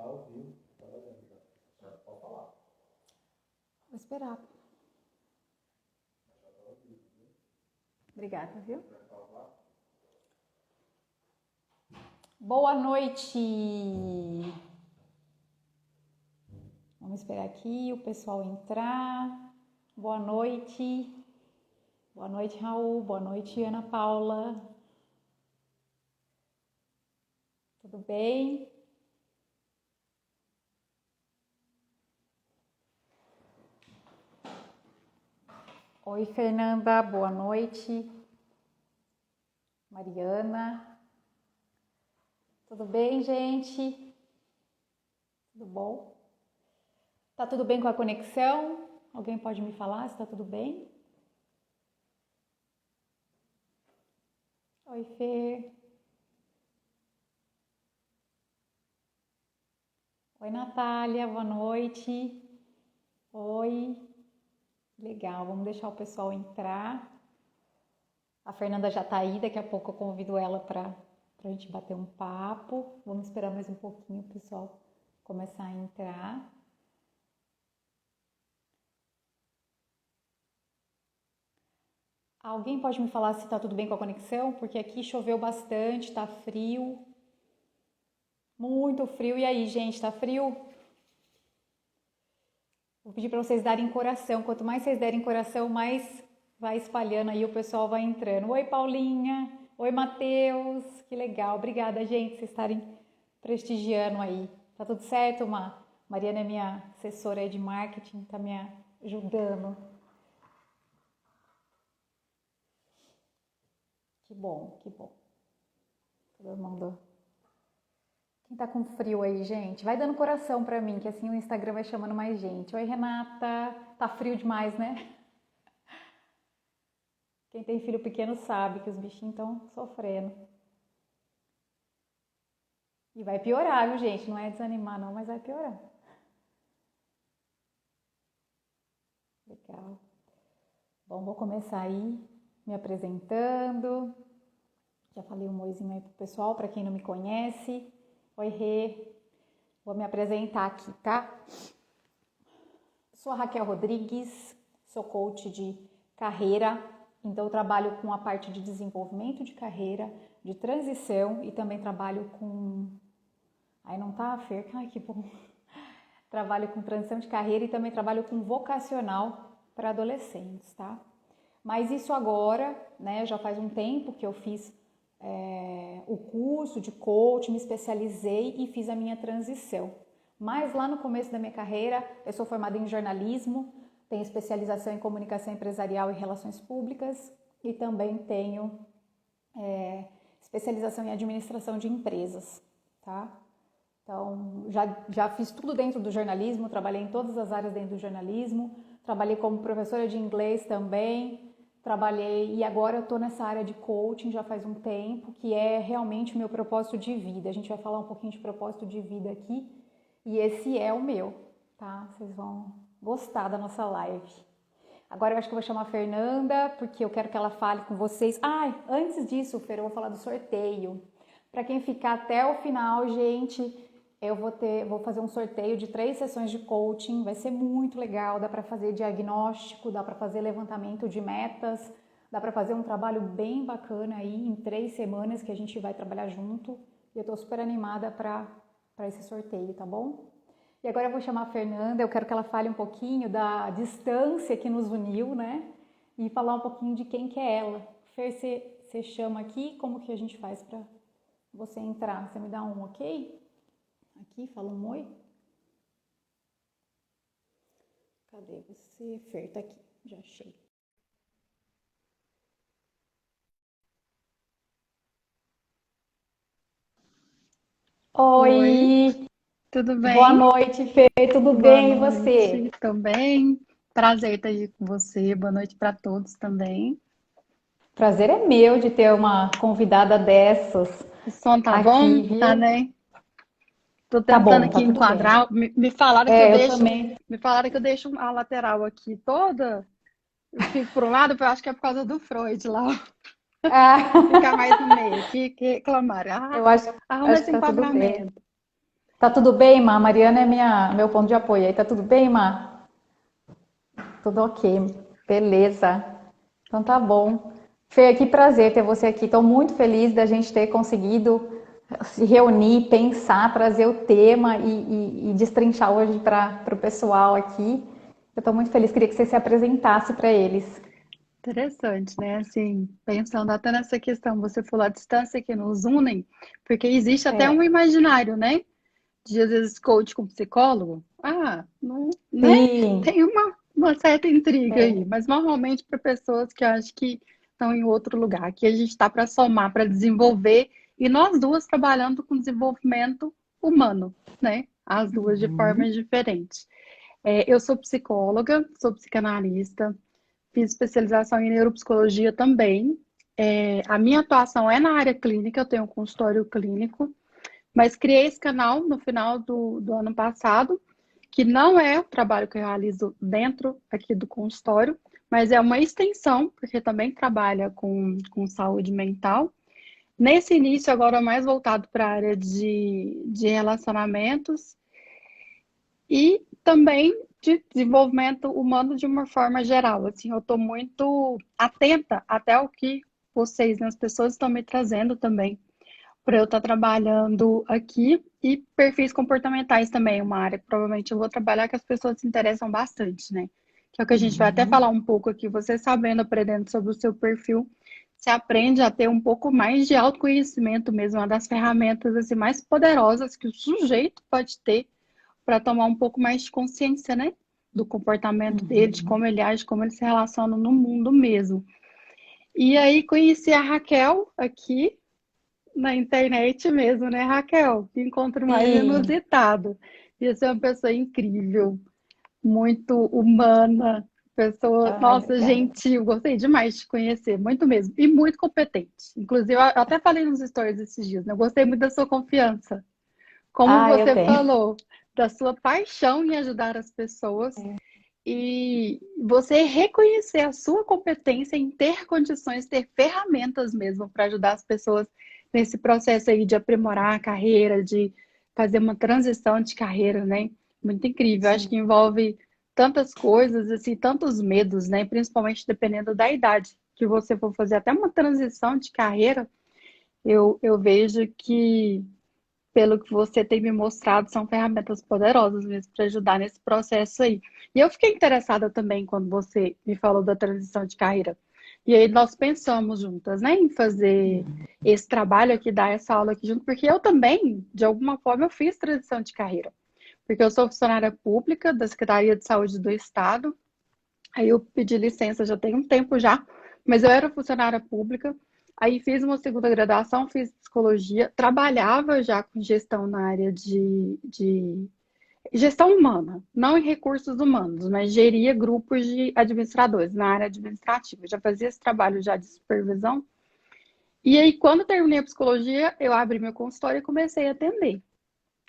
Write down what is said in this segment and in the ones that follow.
Vou esperar. Obrigada, viu? Boa noite! Vamos esperar aqui o pessoal entrar. Boa noite. Boa noite, Raul. Boa noite, Ana Paula. Tudo bem? Oi, Fernanda. Boa noite. Mariana. Tudo bem, gente? Tudo bom? Tá tudo bem com a conexão? Alguém pode me falar se tá tudo bem? Oi, Fer. Oi, Natália. Boa noite. Oi. Legal, vamos deixar o pessoal entrar. A Fernanda já tá aí, daqui a pouco eu convido ela para a gente bater um papo. Vamos esperar mais um pouquinho o pessoal começar a entrar. Alguém pode me falar se tá tudo bem com a conexão? Porque aqui choveu bastante, tá frio. Muito frio. E aí, gente, tá frio? Vou pedir para vocês darem coração. Quanto mais vocês derem coração, mais vai espalhando aí, o pessoal vai entrando. Oi, Paulinha. Oi, Matheus. Que legal. Obrigada, gente, vocês estarem prestigiando aí. Tá tudo certo, Mariana é minha assessora aí de marketing, tá me ajudando. Que bom, que bom. Todo mundo. Quem tá com frio aí, gente? Vai dando coração pra mim, que assim o Instagram vai chamando mais gente. Oi, Renata. Tá frio demais, né? Quem tem filho pequeno sabe que os bichinhos estão sofrendo. E vai piorar, viu, gente? Não é desanimar, não, mas vai piorar. Legal. Bom, vou começar aí me apresentando. Já falei um oizinho aí pro pessoal, para quem não me conhece. Oi, Rê. Vou me apresentar aqui, tá? Sou a Raquel Rodrigues, sou coach de carreira, então eu trabalho com a parte de desenvolvimento de carreira, de transição e também trabalho com... Aí não tá, Fer? Ai, que bom! Trabalho com transição de carreira e também trabalho com vocacional para adolescentes, tá? Mas isso agora, né, já faz um tempo que eu fiz o curso de coach, me especializei e fiz a minha transição. Mas lá no começo da minha carreira, eu sou formada em jornalismo, tenho especialização em comunicação empresarial e relações públicas e também tenho especialização em administração de empresas, tá? Então, já fiz tudo dentro do jornalismo, trabalhei em todas as áreas dentro do jornalismo, trabalhei como professora de inglês também, trabalhei e agora eu estou nessa área de coaching já faz um tempo, que é realmente o meu propósito de vida. A gente vai falar um pouquinho de propósito de vida aqui e esse é o meu, tá? Vocês vão gostar da nossa live. Agora eu acho que eu vou chamar a Fernanda, porque eu quero que ela fale com vocês. Antes disso, Fer, eu vou falar do sorteio. Para quem ficar até o final, gente, eu vou fazer um sorteio de 3 sessões de coaching, vai ser muito legal, dá para fazer diagnóstico, dá para fazer levantamento de metas, dá para fazer um trabalho bem bacana aí em 3 semanas que a gente vai trabalhar junto e eu tô super animada para esse sorteio, tá bom? E agora eu vou chamar a Fernanda, eu quero que ela fale um pouquinho da distância que nos uniu, né? E falar um pouquinho de quem que é ela. Fer, você chama aqui, como que a gente faz para você entrar? Você me dá um ok? Aqui, fala um oi. Cadê você? Fer, tá aqui, já achei. Oi, tudo boa bem? noite, Fer, tudo Boa bem e noite, você? tô bem. Prazer estar aqui com você. Boa noite para todos também. Prazer é meu de ter uma convidada dessas O som tá bom? aqui, Tá, viu? né? Tô Tá tentando bom, tá aqui tudo bem. enquadrar. Me falaram que eu Eu deixo, também. me falaram que eu deixo a lateral aqui toda. Eu fico para um lado, eu acho que é por causa do Freud lá. Ah, Ficar mais no meio. Que reclamaram. eu acho, Arruma acho esse que tá tudo bem. enquadramento. Tá tudo bem, Má? A Mariana é meu ponto de apoio aí. Tá tudo bem, Má? Tudo ok. Beleza. Então tá bom. Fê, que prazer ter você aqui. Estou muito feliz da gente ter conseguido se reunir, pensar, trazer o tema e destrinchar hoje para o pessoal aqui. Eu estou muito feliz, queria que você se apresentasse para eles. Interessante, né? Assim, pensando até nessa questão, você falou a distância que nos unem, porque existe até um É, imaginário, né? De às vezes coach com psicólogo. Ah, não, né? sim, Tem uma certa intriga aí, é. mas normalmente para pessoas que eu acho que estão em outro lugar. Aqui a gente está para somar, para desenvolver, e nós duas trabalhando com desenvolvimento humano, né? As duas de formas diferentes. Eu sou psicóloga, sou psicanalista, fiz especialização em neuropsicologia também. A minha atuação é na área clínica, eu tenho um consultório clínico, mas criei esse canal no final do ano passado, que não é o trabalho que eu realizo dentro aqui do consultório, mas é uma extensão, porque também trabalha com saúde mental. Nesse início, agora mais voltado para a área de relacionamentos e também de desenvolvimento humano de uma forma geral. Assim, eu estou muito atenta até o que vocês, né, as pessoas estão me trazendo também para eu estar trabalhando aqui e perfis comportamentais também, uma área que provavelmente eu vou trabalhar que as pessoas se interessam bastante, né? Que é o que a gente vai até falar um pouco aqui. Você sabendo, aprendendo sobre o seu perfil, você aprende a ter um pouco mais de autoconhecimento mesmo, uma das ferramentas assim, mais poderosas que o sujeito pode ter para tomar um pouco mais de consciência, né? Do comportamento dele, de como ele age, como ele se relaciona no mundo mesmo. E aí conheci a Raquel aqui na internet mesmo, né, Raquel? Que encontro mais Sim. inusitado. Você é uma pessoa incrível, muito humana, pessoa, Ai, nossa, obrigada. gentil, gostei demais de te conhecer, muito mesmo, e muito competente. Inclusive, eu até falei nos stories esses dias, né? Eu gostei muito da sua confiança. Como Ah, eu você tenho. falou, da sua paixão em ajudar as pessoas e você reconhecer a sua competência em ter condições, ter ferramentas mesmo para ajudar as pessoas nesse processo aí de aprimorar a carreira, de fazer uma transição de carreira, né? Muito incrível. Acho Sim. que envolve tantas coisas, assim, tantos medos, né? Principalmente dependendo da idade que você for fazer até uma transição de carreira, eu vejo que pelo que você tem me mostrado, são ferramentas poderosas mesmo para ajudar nesse processo aí. E eu fiquei interessada também quando você me falou da transição de carreira. E aí nós pensamos juntas, né, em fazer esse trabalho aqui, dar essa aula aqui junto, porque eu também, de alguma forma, eu fiz transição de carreira. Porque eu sou funcionária pública da Secretaria de Saúde do Estado, aí eu pedi licença já tem um tempo já, mas eu era funcionária pública. Aí fiz uma segunda graduação, fiz psicologia, trabalhava já com gestão na área de gestão humana, não em recursos humanos, mas geria grupos de administradores na área administrativa. Já fazia esse trabalho já de supervisão. E aí, quando terminei a psicologia, eu abri meu consultório e comecei a atender.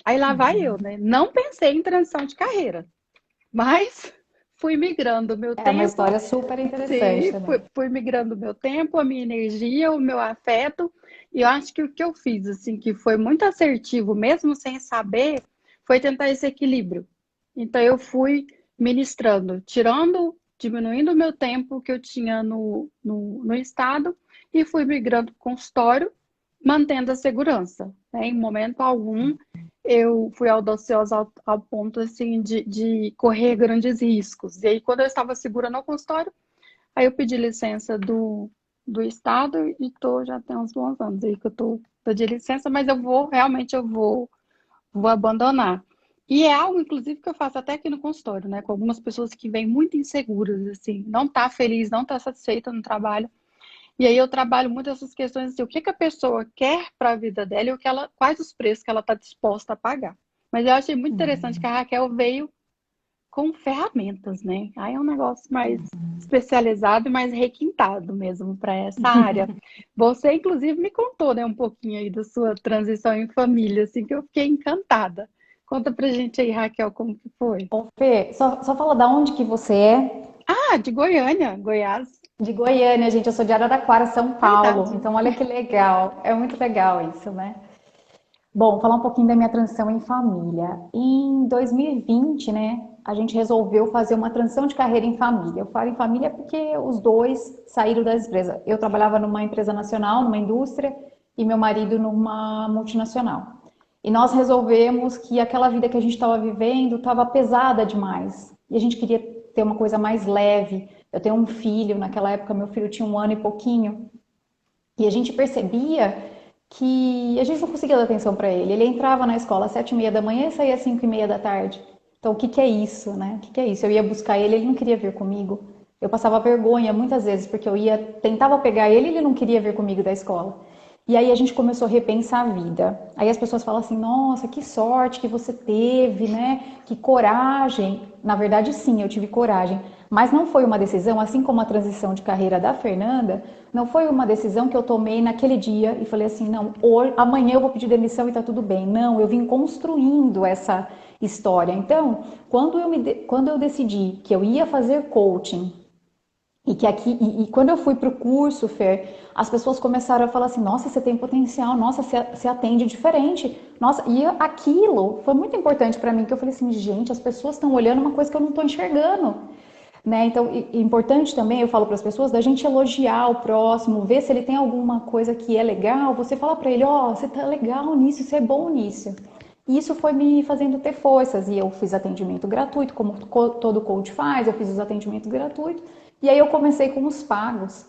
Aí lá vai eu, né? Não pensei em transição de carreira, mas fui migrando o meu É uma tempo. história super interessante Sim, também. fui migrando o meu tempo, a minha energia, o meu afeto. E eu acho que o que eu fiz, assim, que foi muito assertivo, mesmo sem saber, foi tentar esse equilíbrio. Então eu fui ministrando, tirando, diminuindo o meu tempo que eu tinha no estado e fui migrando para o consultório, mantendo a segurança, né? Em momento algum eu fui audaciosa ao ponto assim de correr grandes riscos. E aí, quando eu estava segura no consultório, aí eu pedi licença do estado e já tem uns bons anos aí que eu tô de licença, mas realmente vou abandonar. E é algo, inclusive, que eu faço até aqui no consultório, né? Com algumas pessoas que vêm muito inseguras, assim, não tá feliz, não tá satisfeita no trabalho. E aí eu trabalho muito essas questões assim, o que que a pessoa quer para a vida dela e quais os preços que ela está disposta a pagar. Mas eu achei muito interessante que a Raquel veio com ferramentas, né? Aí é um negócio mais especializado e mais requintado mesmo para essa área. Você, inclusive, me contou, né, um pouquinho aí da sua transição em família, assim, que eu fiquei encantada. Conta pra gente aí, Raquel, como que foi? Ô, Fê, só fala da onde que você é? Ah, de Goiânia, Goiás, De Goiânia, gente. Eu sou de Araraquara, São Paulo. verdade. Então, olha que legal. É muito legal isso, né? Bom, falar um pouquinho da minha transição em família. Em 2020, né, a gente resolveu fazer uma transição de carreira em família. Eu falo em família porque os dois saíram da empresa. Eu trabalhava numa empresa nacional, numa indústria, e meu marido numa multinacional. E nós resolvemos que aquela vida que a gente estava vivendo estava pesada demais. E a gente queria ter uma coisa mais leve. Eu tenho um filho, naquela época meu filho tinha 1 ano e pouquinho. E a gente percebia que a gente não conseguia dar atenção para ele. Ele entrava na escola às 7h30 da manhã e saía às 5h30 da tarde. Então, o que que é isso, né? O que que é isso? Eu ia buscar ele, ele não queria vir comigo. Eu passava vergonha muitas vezes, porque eu ia, tentava pegar ele e ele não queria vir comigo da escola. E aí a gente começou a repensar a vida. Aí as pessoas falam assim: nossa, que sorte que você teve, né? Que coragem. Na verdade, sim, eu tive coragem. Mas não foi uma decisão, assim como a transição de carreira da Fernanda, não foi uma decisão que eu tomei naquele dia e falei assim: não, hoje, amanhã eu vou pedir demissão e tá tudo bem. Não, eu vim construindo essa história. Então, quando eu decidi que eu ia fazer coaching, e que aqui, e quando eu fui para o curso, Fer, as pessoas começaram a falar assim: nossa, você tem potencial, nossa, você atende diferente, nossa, e aquilo foi muito importante para mim, que eu falei assim: gente, as pessoas estão olhando uma coisa que eu não estou enxergando, né? Então, importante também, eu falo para as pessoas, da gente elogiar o próximo, ver se ele tem alguma coisa que é legal, você fala para ele: ó, você tá legal nisso, você é bom nisso. E isso foi me fazendo ter forças, e eu fiz atendimento gratuito, como todo coach faz, eu fiz os atendimentos gratuitos, e aí eu comecei com os pagos.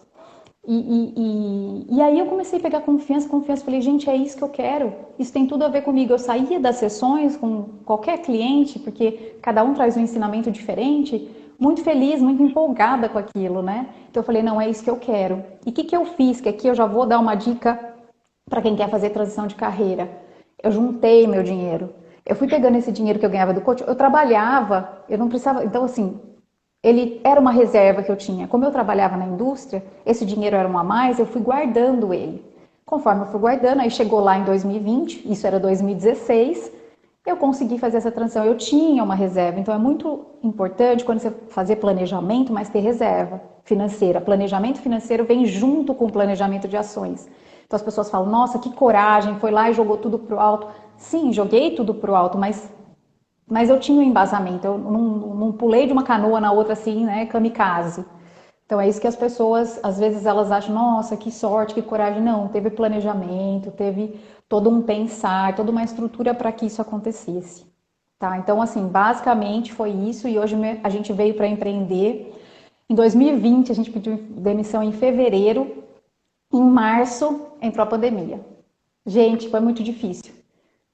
E aí eu comecei a pegar confiança, falei: gente, é isso que eu quero, isso tem tudo a ver comigo. Eu saía das sessões com qualquer cliente, porque cada um traz um ensinamento diferente, muito feliz, muito empolgada com aquilo, né? Então eu falei: não, é isso que eu quero. E o que que eu fiz? Que aqui eu já vou dar uma dica para quem quer fazer transição de carreira. Eu juntei meu dinheiro. Eu fui pegando esse dinheiro que eu ganhava do coach, eu trabalhava, eu não precisava, então assim, ele era uma reserva que eu tinha. Como eu trabalhava na indústria, esse dinheiro era um a mais, eu fui guardando ele. Conforme eu fui guardando, aí chegou lá em 2020, isso era 2016, eu consegui fazer essa transição. Eu tinha uma reserva, então é muito importante quando você fazer planejamento, mas ter reserva financeira. Planejamento financeiro vem junto com o planejamento de ações. Então as pessoas falam: nossa, que coragem, foi lá e jogou tudo pro alto. Sim, joguei tudo pro alto, mas eu tinha um embasamento, eu não pulei de uma canoa na outra assim, né, kamikaze. Então é isso que as pessoas, às vezes elas acham: nossa, que sorte, que coragem. Não, teve planejamento, teve todo um pensar, toda uma estrutura para que isso acontecesse. Tá? Então, assim, basicamente foi isso, e hoje a gente veio para empreender. Em 2020, a gente pediu demissão em fevereiro, em março entrou a pandemia. Gente, foi muito difícil.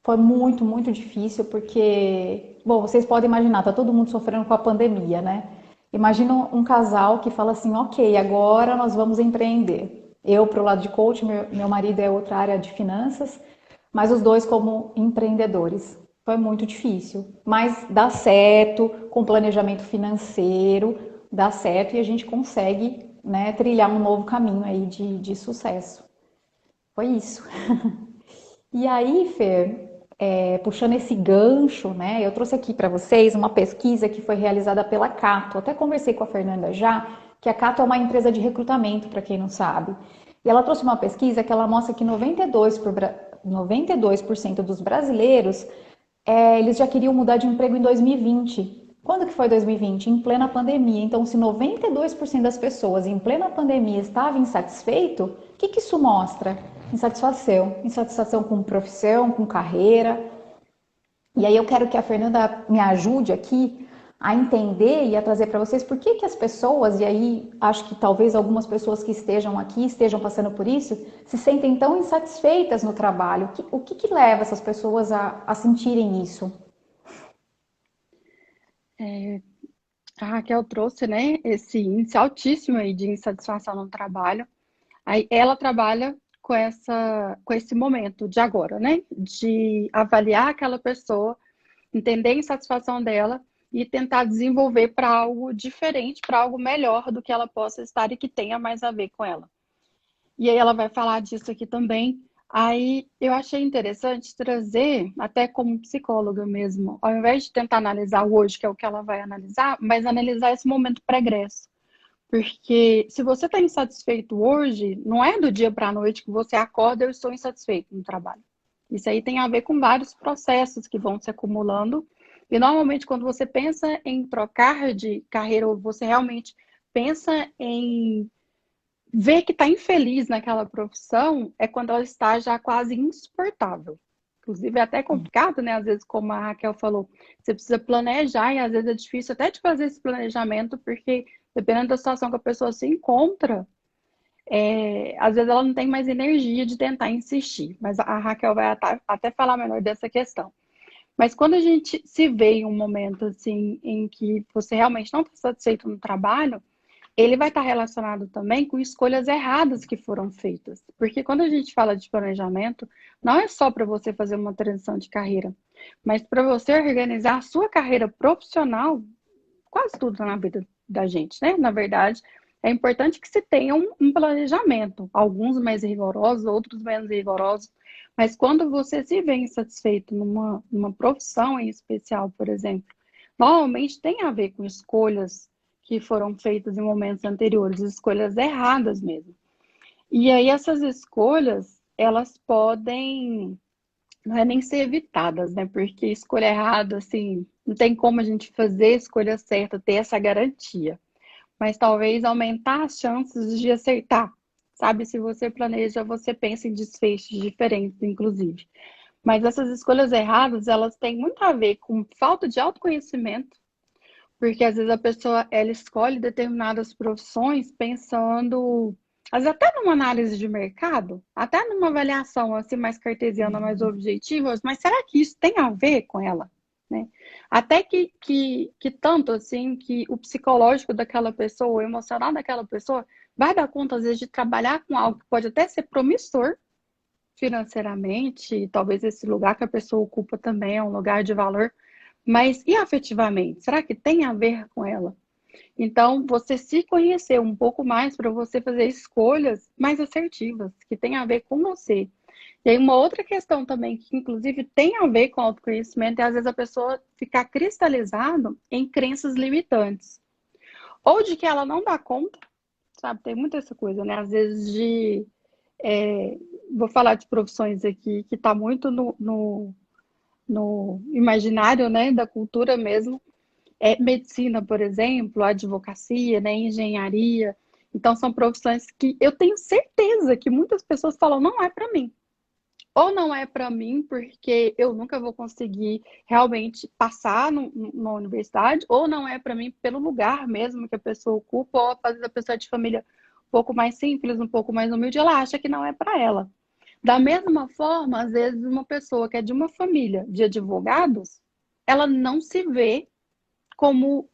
Foi muito, muito difícil, porque, bom, vocês podem imaginar, tá todo mundo sofrendo com a pandemia, né? Imagina um casal que fala assim: ok, agora nós vamos empreender. Eu para o lado de coach, meu marido é outra área de finanças, mas os dois como empreendedores. Foi muito difícil, mas dá certo, com planejamento financeiro, dá certo e a gente consegue, né, trilhar um novo caminho aí de sucesso. Foi isso. E aí, Fer, puxando esse gancho, né, eu trouxe aqui para vocês uma pesquisa que foi realizada pela Cato. Até conversei com a Fernanda já, que a Cato é uma empresa de recrutamento, para quem não sabe. E ela trouxe uma pesquisa que ela mostra que 92% dos brasileiros, eles já queriam mudar de emprego em 2020. Quando que foi 2020? Em plena pandemia. Então, se 92% das pessoas em plena pandemia estavam insatisfeitos, o que que isso mostra? Insatisfação. Insatisfação com profissão, com carreira. E aí eu quero que a Fernanda me ajude aqui a entender e a trazer para vocês por que que as pessoas, e aí acho que talvez algumas pessoas que estejam aqui estejam passando por isso, se sentem tão insatisfeitas no trabalho. O que que leva essas pessoas a sentirem isso? A Raquel trouxe, né, esse índice altíssimo aí de insatisfação no trabalho. Aí ela trabalha com esse momento de agora, né? De avaliar aquela pessoa, entender a insatisfação dela e tentar desenvolver para algo diferente, para algo melhor do que ela possa estar e que tenha mais a ver com ela. E aí ela vai falar disso aqui também. Aí eu achei interessante trazer, até como psicóloga mesmo, ao invés de tentar analisar o hoje, que é o que ela vai analisar, mas analisar esse momento pregresso. Porque se você está insatisfeito hoje, não é do dia para a noite que você acorda: eu estou insatisfeito no trabalho. Isso aí tem a ver com vários processos que vão se acumulando. E normalmente, quando você pensa em trocar de carreira, ou você realmente pensa em ver que está infeliz naquela profissão, é quando ela está já quase insuportável. Inclusive, é até complicado, né? Às vezes, como a Raquel falou, você precisa planejar, e às vezes é difícil até de fazer esse planejamento, porque dependendo da situação que a pessoa se encontra, às vezes ela não tem mais energia de tentar insistir. Mas a Raquel vai até falar melhor dessa questão. Mas quando a gente se vê em um momento assim em que você realmente não está satisfeito no trabalho, ele vai estar relacionado também com escolhas erradas que foram feitas. Porque quando a gente fala de planejamento, não é só para você fazer uma transição de carreira, mas para você organizar a sua carreira profissional, quase tudo na vida da gente, né? Na verdade, é importante que se tenha um planejamento, alguns mais rigorosos, outros menos rigorosos, mas quando você se vê insatisfeito numa profissão em especial, por exemplo, normalmente tem a ver com escolhas que foram feitas em momentos anteriores, escolhas erradas mesmo. E aí essas escolhas, elas podem, não é nem ser evitadas, né? Porque escolha errada, assim, não tem como a gente fazer a escolha certa, ter essa garantia. Mas talvez aumentar as chances de acertar. Sabe, se você planeja, você pensa em desfechos diferentes, inclusive. Mas essas escolhas erradas, elas têm muito a ver com falta de autoconhecimento, porque às vezes a pessoa ela escolhe determinadas profissões pensando, às vezes até numa análise de mercado, até numa avaliação assim mais cartesiana, mais objetiva, mas será que isso tem a ver com ela? Né? Até que tanto assim que o psicológico daquela pessoa, o emocional daquela pessoa, vai dar conta às vezes de trabalhar com algo que pode até ser promissor financeiramente, e talvez esse lugar que a pessoa ocupa também é um lugar de valor, mas e afetivamente? Será que tem a ver com ela? Então, você se conhecer um pouco mais para você fazer escolhas mais assertivas, que tem a ver com você. E aí, uma outra questão também, que inclusive tem a ver com autoconhecimento, é às vezes a pessoa ficar cristalizada em crenças limitantes. Ou de que ela não dá conta, sabe? Tem muita essa coisa, né? Às vezes é, vou falar de profissões aqui que está muito no imaginário, né, da cultura mesmo, medicina, por exemplo, advocacia, né, engenharia. Então, são profissões que eu tenho certeza que muitas pessoas falam, não é para mim. Ou não é para mim porque eu nunca vou conseguir realmente passar numa universidade, ou não é para mim pelo lugar mesmo que a pessoa ocupa, ou às vezes a pessoa é de família um pouco mais simples, um pouco mais humilde, ela acha que não é para ela. Da mesma forma, às vezes, uma pessoa que é de uma família de advogados, ela não se vê como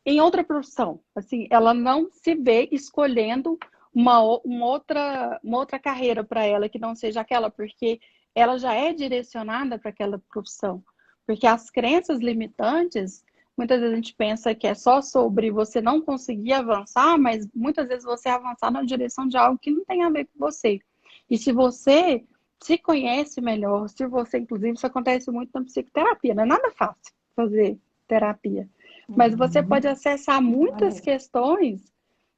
em outra profissão. Assim, ela não se vê escolhendo uma outra carreira para ela que não seja aquela, porque ela já é direcionada para aquela profissão. Porque as crenças limitantes, muitas vezes a gente pensa que é só sobre você não conseguir avançar, mas muitas vezes você avançar na direção de algo que não tem a ver com você. E se você se conhece melhor, se você, inclusive, isso acontece muito na psicoterapia, não é nada fácil fazer terapia. Mas você pode acessar muitas questões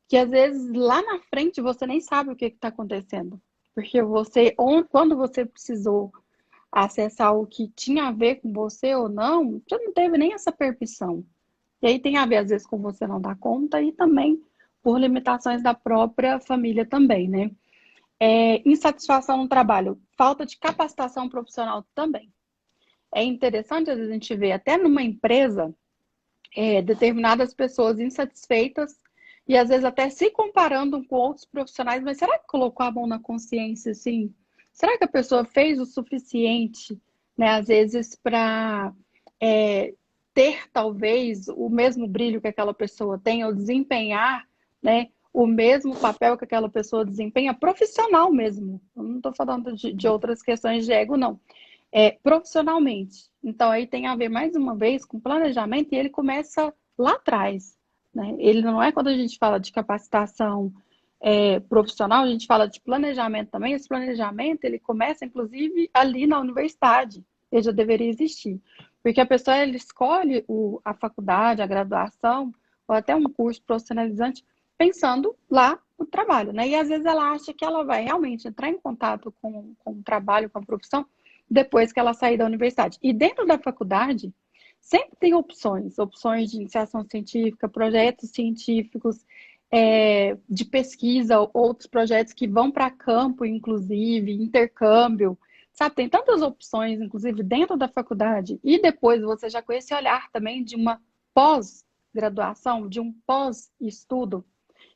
que às vezes lá na frente você nem sabe o que está acontecendo. Porque você, quando você precisou acessar o que tinha a ver com você ou não, você não teve nem essa permissão. E aí tem a ver, às vezes, com você não dar conta e também por limitações da própria família também, né? Insatisfação no trabalho, falta de capacitação profissional também. É interessante, às vezes, a gente ver até numa empresa determinadas pessoas insatisfeitas e às vezes até se comparando com outros profissionais, mas será que colocou a mão na consciência, assim? Será que a pessoa fez o suficiente, né, às vezes, para ter talvez o mesmo brilho que aquela pessoa tem, ou desempenhar, né, o mesmo papel que aquela pessoa desempenha, profissional mesmo. Eu não estou falando de outras questões de ego, não. Profissionalmente. Então, aí tem a ver, mais uma vez, com planejamento, e ele começa lá atrás. Né? Ele não é quando a gente fala de capacitação profissional, a gente fala de planejamento também. Esse planejamento, ele começa, inclusive, ali na universidade. Ele já deveria existir. Porque a pessoa, ela escolhe a faculdade, a graduação, ou até um curso profissionalizante, pensando lá no trabalho, né? E às vezes ela acha que ela vai realmente entrar em contato com o trabalho, com a profissão, depois que ela sair da universidade. E dentro da faculdade, sempre tem opções de iniciação científica, projetos científicos, de pesquisa, outros projetos que vão para campo, inclusive, intercâmbio, sabe? Tem tantas opções, inclusive, dentro da faculdade. E depois você já com esse olhar também de uma pós-graduação, de um pós-estudo,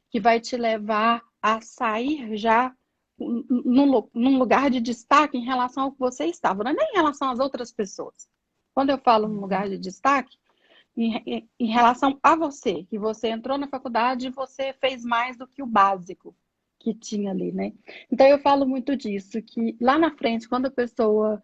que vai te levar a sair já num lugar de destaque em relação ao que você estava, não é nem em relação às outras pessoas. Quando eu falo num lugar de destaque, em relação a você, que você entrou na faculdade e você fez mais do que o básico que tinha ali, né? Então eu falo muito disso, que lá na frente, quando a pessoa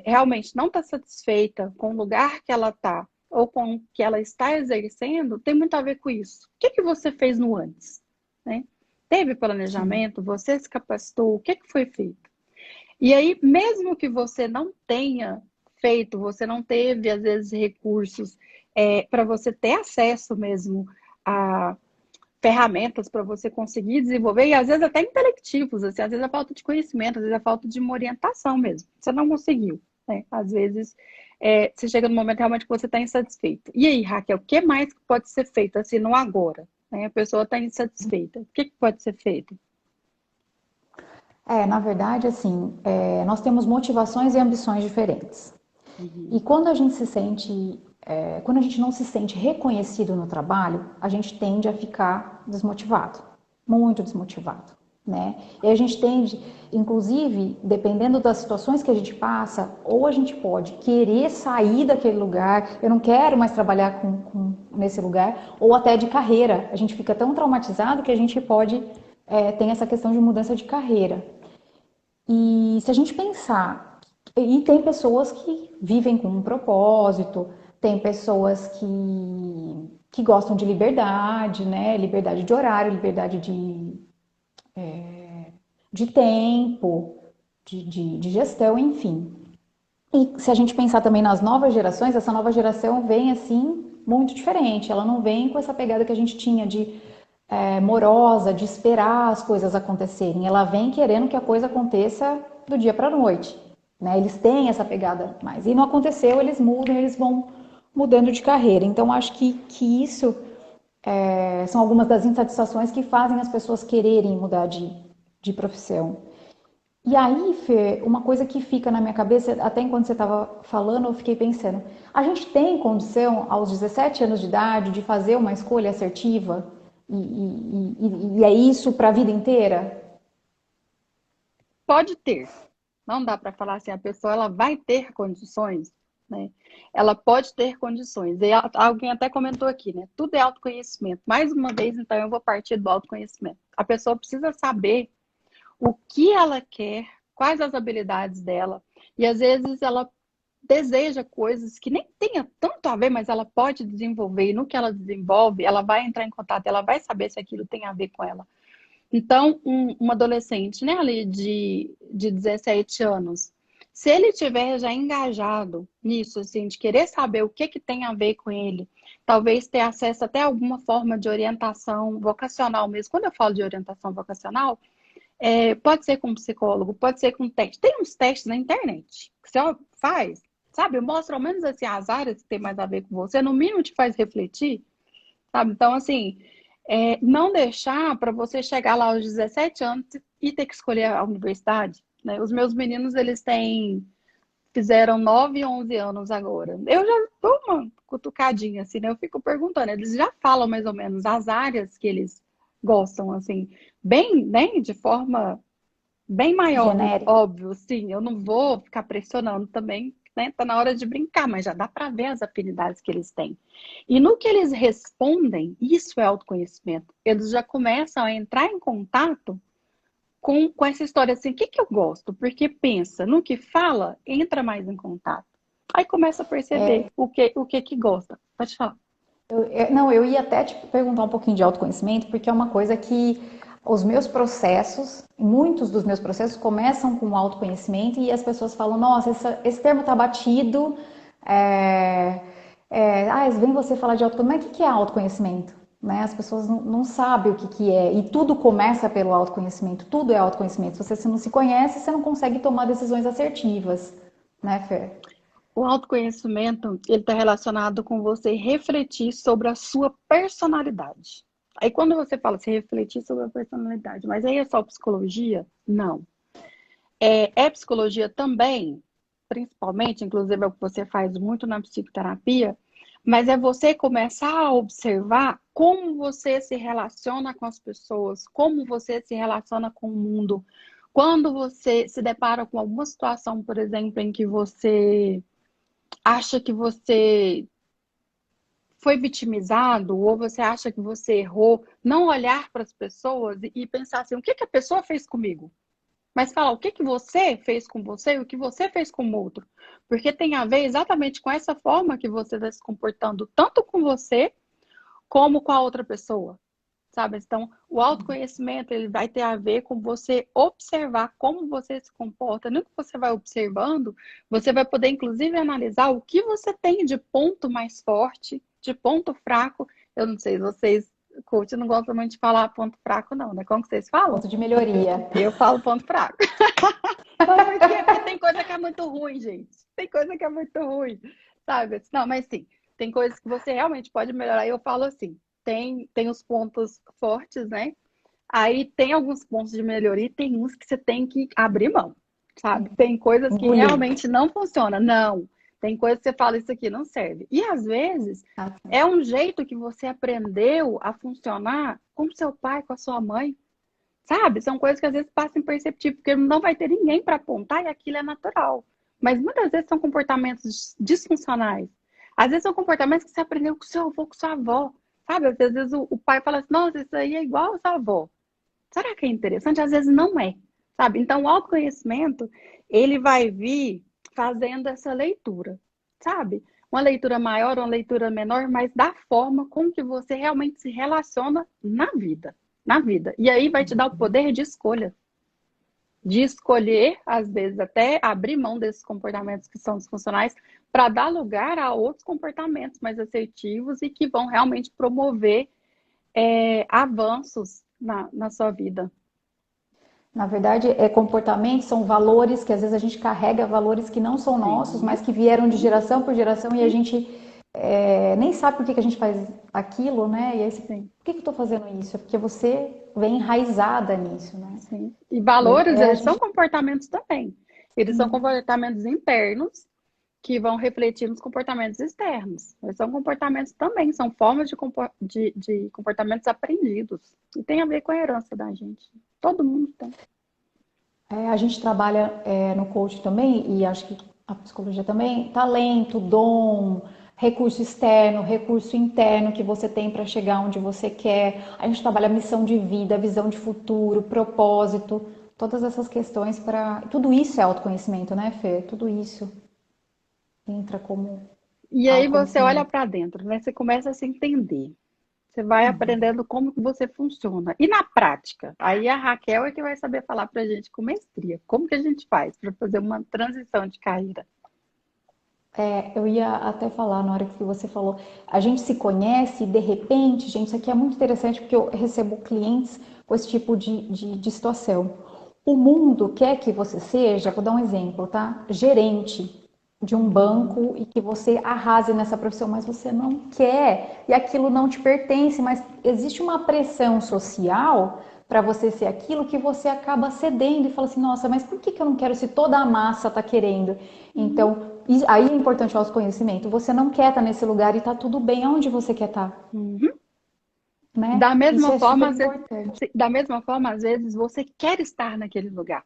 realmente não está satisfeita com o lugar que ela está ou com o que ela está exercendo, tem muito a ver com isso. O que que você fez no antes, né? Teve Sim. planejamento? Você se capacitou? O que que foi feito? E aí, mesmo que você não tenha feito, você não teve, às vezes, recursos para você ter acesso mesmo a ferramentas para você conseguir desenvolver, e às vezes até intelectivos, assim, às vezes é falta de conhecimento, às vezes é falta de uma orientação mesmo. Você não conseguiu, né? Às vezes você chega no momento realmente que você está insatisfeito. E aí, Raquel, o que mais que pode ser feito assim no agora? Né? A pessoa está insatisfeita. O que pode ser feito? Na verdade, assim, nós temos motivações e ambições diferentes. E Uhum. quando a gente se sente, quando a gente não se sente reconhecido no trabalho, a gente tende a ficar desmotivado, muito desmotivado, né? E a gente tende, inclusive, dependendo das situações que a gente passa, ou a gente pode querer sair daquele lugar, eu não quero mais trabalhar nesse lugar, ou até de carreira. A gente fica tão traumatizado que a gente pode ter essa questão de mudança de carreira. E se a gente pensar, e tem pessoas que vivem com um propósito, tem pessoas que gostam de liberdade, né? Liberdade de horário, liberdade de tempo, de gestão, enfim. E se a gente pensar também nas novas gerações, essa nova geração vem assim muito diferente. Ela não vem com essa pegada que a gente tinha de morosa, de esperar as coisas acontecerem. Ela vem querendo que a coisa aconteça do dia para a noite. Né? Eles têm essa pegada mais. E não aconteceu, eles mudam, eles vão mudando de carreira. Então, acho que isso são algumas das insatisfações que fazem as pessoas quererem mudar de profissão. E aí, Fê, uma coisa que fica na minha cabeça, até enquanto você estava falando, eu fiquei pensando: a gente tem condição, aos 17 anos de idade, de fazer uma escolha assertiva? E é isso para a vida inteira? Pode ter. Não dá para falar assim, a pessoa ela vai ter condições, né? Ela pode ter condições. E alguém até comentou aqui, né? Tudo é autoconhecimento. Mais uma vez, então, eu vou partir do autoconhecimento. A pessoa precisa saber o que ela quer, quais as habilidades dela. E às vezes ela deseja coisas que nem tenha tanto a ver, mas ela pode desenvolver. E no que ela desenvolve, ela vai entrar em contato, ela vai saber se aquilo tem a ver com ela. Então, um adolescente, né, ali de 17 anos, se ele tiver já engajado nisso, assim, de querer saber o que tem a ver com ele, talvez ter acesso até a alguma forma de orientação vocacional mesmo. Quando eu falo de orientação vocacional, pode ser com um psicólogo, pode ser com teste. Tem uns testes na internet que você faz, sabe? Mostra ao menos assim, as áreas que tem mais a ver com você, no mínimo te faz refletir, sabe? Então, assim, não deixar para você chegar lá aos 17 anos e ter que escolher a universidade, né? Os meus meninos, fizeram 9 e 11 anos agora. Eu já dou uma cutucadinha, assim, né? Eu fico perguntando, eles já falam mais ou menos as áreas que eles gostam, assim, bem, né? De forma bem maior, Genérica. óbvio, sim. Eu não vou ficar pressionando também, né? Tá na hora de brincar, mas já dá para ver as afinidades que eles têm. E no que eles respondem, isso é autoconhecimento. Eles já começam a entrar em contato com essa história assim, o que eu gosto? Porque pensa, no que fala, entra mais em contato. Aí começa a perceber o que gosta. Pode falar. Não, eu ia até te perguntar um pouquinho de autoconhecimento, porque é uma coisa que os meus processos, muitos dos meus processos começam com autoconhecimento e as pessoas falam, nossa, esse termo tá batido, vem você falar de autoconhecimento, mas o que é autoconhecimento? né? As pessoas não sabem o que que é. E tudo começa pelo autoconhecimento. Tudo é autoconhecimento. Se você não se conhece, você não consegue tomar decisões assertivas, né, Fer? O autoconhecimento, ele está relacionado com você refletir sobre a sua personalidade. Aí quando você fala se refletir sobre a personalidade, mas aí é só psicologia? Não. É psicologia também, principalmente, inclusive é o que você faz muito na psicoterapia, mas é você começar a observar como você se relaciona com as pessoas, como você se relaciona com o mundo. Quando você se depara com alguma situação, por exemplo, em que você acha que você foi vitimizado ou você acha que você errou, não olhar para as pessoas e pensar assim, o que que a pessoa fez comigo? Mas falar o que que você fez com você e o que você fez com o outro. Porque tem a ver exatamente com essa forma que você está se comportando, tanto com você como com a outra pessoa. Sabe? Então, o autoconhecimento ele vai ter a ver com você observar como você se comporta. No que você vai observando, você vai poder, inclusive, analisar o que você tem de ponto mais forte, de ponto fraco. Eu não sei, vocês, coach, não gostam muito de falar ponto fraco, não, né? Como que vocês falam? Ponto de melhoria. Eu falo ponto fraco. Por quê? Porque tem coisa que é muito ruim, gente. Tem coisa que é muito ruim, sabe? Não, mas sim, tem coisas que você realmente pode melhorar. E eu falo assim, tem os pontos fortes, né? Aí tem alguns pontos de melhoria e tem uns que você tem que abrir mão, sabe? Tem coisas que Engolir. realmente não funcionam. Não. Tem coisas que você fala, isso aqui não serve. E às vezes Ah, é um jeito que você aprendeu a funcionar com seu pai, com a sua mãe. Sabe? São coisas que às vezes passam imperceptíveis, porque não vai ter ninguém para apontar e aquilo é natural. Mas muitas vezes são comportamentos disfuncionais. Às vezes são comportamentos que você aprendeu com seu avô, com sua avó. Sabe? Às vezes o pai fala assim, nossa, isso aí é igual a sua avó. Será que é interessante? Às vezes não é. Sabe? Então o autoconhecimento, ele vai vir fazendo essa leitura. Sabe? Uma leitura maior, uma leitura menor, mas da forma com que você realmente se relaciona na vida. Na vida. E aí vai te dar o poder de escolher, às vezes, até abrir mão desses comportamentos que são disfuncionais para dar lugar a outros comportamentos mais assertivos e que vão realmente promover avanços na sua vida. na verdade, comportamentos são valores que às vezes a gente carrega valores que não são nossos, Sim, mas que vieram de geração por geração e a gente nem sabe por que que a gente faz aquilo, né? E aí, sim, por que que eu estou fazendo isso? É porque você vem enraizada nisso, né? sim. E E aí, valores, a eles são gente. comportamentos também. Eles são comportamentos internos que vão refletir nos comportamentos externos. Eles são comportamentos também, são formas de comportamentos aprendidos. E tem a ver com a herança da gente. Todo mundo tem. A gente trabalha no coaching também, e acho que a psicologia também, talento, dom, recurso externo, recurso interno que você tem para chegar onde você quer. A gente trabalha missão de vida, visão de futuro, propósito, todas essas questões para. Tudo isso é autoconhecimento, né, Fê? Tudo isso entra como E aí você olha autoconhecimento. para dentro, né? Você começa a se entender. Você vai Uhum. aprendendo como que você funciona. E na prática, aí a Raquel é que vai saber falar para a gente com mestria. Como que a gente faz para fazer uma transição de carreira? Eu ia até falar na hora que você falou, a gente se conhece e de repente, gente, isso aqui é muito interessante porque eu recebo clientes com esse tipo de situação. O mundo quer que você seja, vou dar um exemplo, tá? Gerente de um Uhum. banco e que você arrase nessa profissão, mas você não quer e aquilo não te pertence, mas existe uma pressão social para você ser aquilo que você acaba cedendo e fala assim, nossa, mas por que que eu não quero se toda a massa está querendo? Uhum. Então, aí é importante o autoconhecimento. Você não quer estar nesse lugar e está tudo bem aonde você quer estar, Uhum. né? Da Isso mesma é forma, super às vezes, importante. da mesma forma, às vezes você quer estar naquele lugar.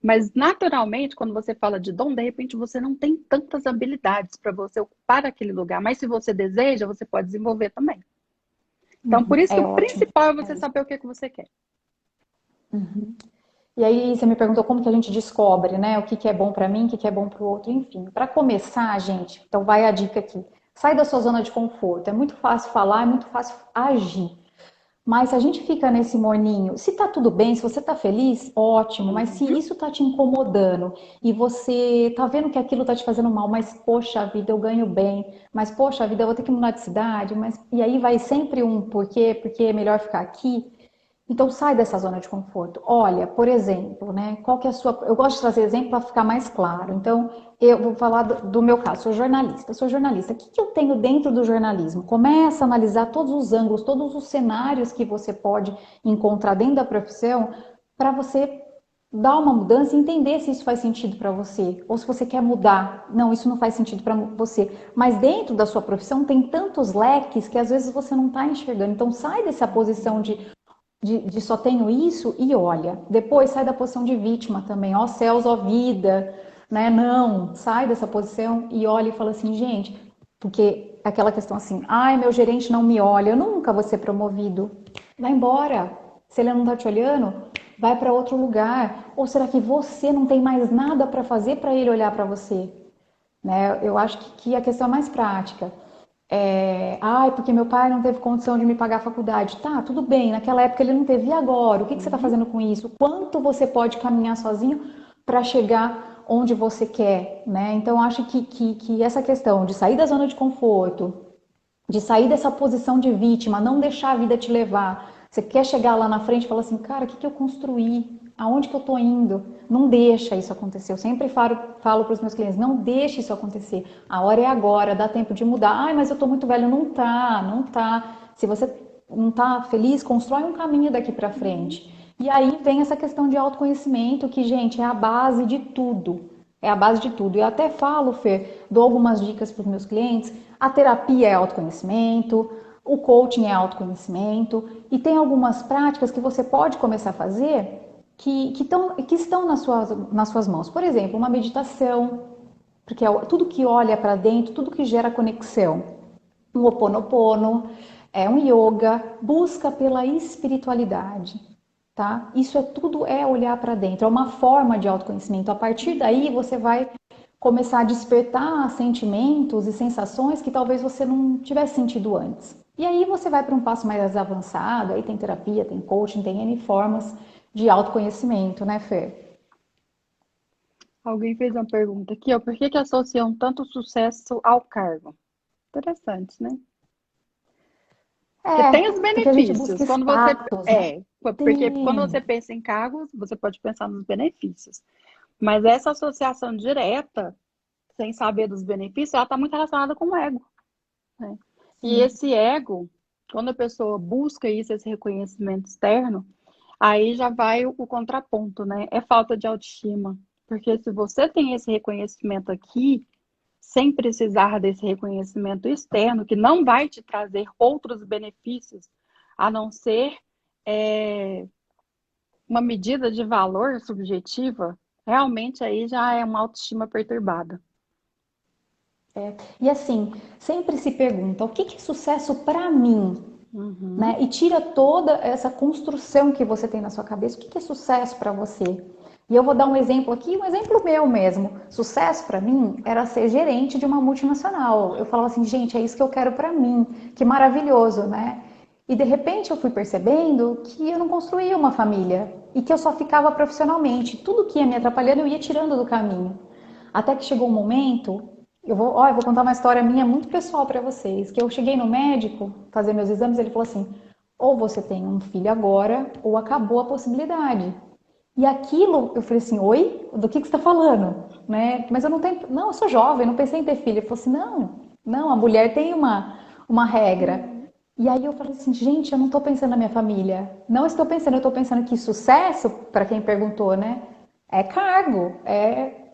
Mas naturalmente, quando você fala de dom, de repente você não tem tantas habilidades para você ocupar aquele lugar. Mas se você deseja, você pode desenvolver também. Então, por isso que É o ótimo. principal é É você isso. saber o que que você quer. E aí você me perguntou como que a gente descobre, né? O que que é bom para mim, o que que é bom para o outro, enfim. Para começar, gente, então vai a dica aqui. Sai da sua zona de conforto. É muito fácil falar, é muito fácil agir. Mas se a gente fica nesse morninho, se tá tudo bem, se você tá feliz, ótimo, mas se Uhum. isso tá te incomodando e você tá vendo que aquilo tá te fazendo mal, mas poxa vida, eu ganho bem, mas poxa vida, eu vou ter que mudar de cidade, mas e aí vai sempre um porquê, porque é melhor ficar aqui. Então sai dessa zona de conforto. Olha, por exemplo, né? Qual que é a sua. Eu gosto de trazer exemplo para ficar mais claro. Então, eu vou falar do meu caso, sou jornalista. Sou jornalista. O que eu tenho dentro do jornalismo? Começa a analisar todos os ângulos, todos os cenários que você pode encontrar dentro da profissão para você dar uma mudança e entender se isso faz sentido para você. Ou se você quer mudar. Não, isso não faz sentido para você. Mas dentro da sua profissão tem tantos leques que às vezes você não está enxergando. Então sai dessa posição de só tenho isso e olha. Depois sai da posição de vítima também, ó céus, ó vida, né? Não, sai dessa posição e olha e fala assim, gente, porque aquela questão assim, ai, meu gerente não me olha, eu nunca vou ser promovido. Vai embora. Se ele não tá te olhando, vai para outro lugar. Ou será que você não tem mais nada para fazer para ele olhar para você? Né? Eu acho que a questão é mais prática. Ai, porque meu pai não teve condição de me pagar a faculdade. Tá, tudo bem, naquela época ele não teve. E agora? O que você está Uhum. fazendo com isso? Quanto você pode caminhar sozinho para chegar onde você quer, né? Então, eu acho que essa questão de sair da zona de conforto, de sair dessa posição de vítima, não deixar a vida te levar. Você quer chegar lá na frente e falar assim, cara, o que eu construí? Aonde que eu tô indo? Não deixa isso acontecer. Eu sempre falo para os meus clientes, não deixe isso acontecer. A hora é agora, dá tempo de mudar. Ai, mas eu tô muito velho. Não tá, não tá. Se você não tá feliz, constrói um caminho daqui para frente. E aí vem essa questão de autoconhecimento, que, gente, é a base de tudo. É a base de tudo. Eu até falo, Fer, dou algumas dicas para os meus clientes. A terapia é autoconhecimento, o coaching é autoconhecimento, e tem algumas práticas que você pode começar a fazer que estão nas suas mãos. Por exemplo, uma meditação, porque é tudo que olha para dentro, tudo que gera conexão. Um oponopono, um yoga, busca pela espiritualidade, tá? Isso é tudo é olhar para dentro, é uma forma de autoconhecimento. A partir daí você vai começar a despertar sentimentos e sensações que talvez você não tivesse sentido antes. E aí você vai para um passo mais avançado, aí tem terapia, tem coaching, tem N formas de autoconhecimento, né, Fer? Alguém fez uma pergunta aqui, ó, por que que associam tanto sucesso ao cargo? Interessante, né? Porque tem os Porque a gente busca benefícios. status, né? Porque quando Tem. você pensa em cargos, você pode pensar nos benefícios. Mas essa associação direta, sem saber dos benefícios, ela está muito relacionada com o ego, né? E Sim. esse ego, quando a pessoa busca isso, esse reconhecimento externo, aí já vai o contraponto, né? É falta de autoestima. Porque se você tem esse reconhecimento aqui, sem precisar desse reconhecimento externo, que não vai te trazer outros benefícios, a não ser é, uma medida de valor subjetiva, realmente aí já é uma autoestima perturbada. E assim, sempre se pergunta, o que é sucesso para mim? Uhum. Né? E tira toda essa construção que você tem na sua cabeça, o que é sucesso para você? E eu vou dar um exemplo aqui, um exemplo meu mesmo. Sucesso para mim era ser gerente de uma multinacional. Eu falava assim, gente, é isso que eu quero para mim. Que maravilhoso, né? E de repente eu fui percebendo que eu não construía uma família e que eu só ficava profissionalmente. Tudo que ia me atrapalhando eu ia tirando do caminho. Até que chegou um momento, eu vou contar uma história minha muito pessoal para vocês, que eu cheguei no médico fazer meus exames, ele falou assim: "Ou você tem um filho agora, ou acabou a possibilidade". E aquilo, eu falei assim: "Oi? Do que você está falando?", né? Mas eu não tenho, não, eu sou jovem, não pensei em ter filho. Ele falou assim: "Não, não, a mulher tem uma regra". E aí eu falei assim, gente, eu não estou pensando na minha família. Não estou pensando, eu estou pensando que sucesso, para quem perguntou, né? É cargo.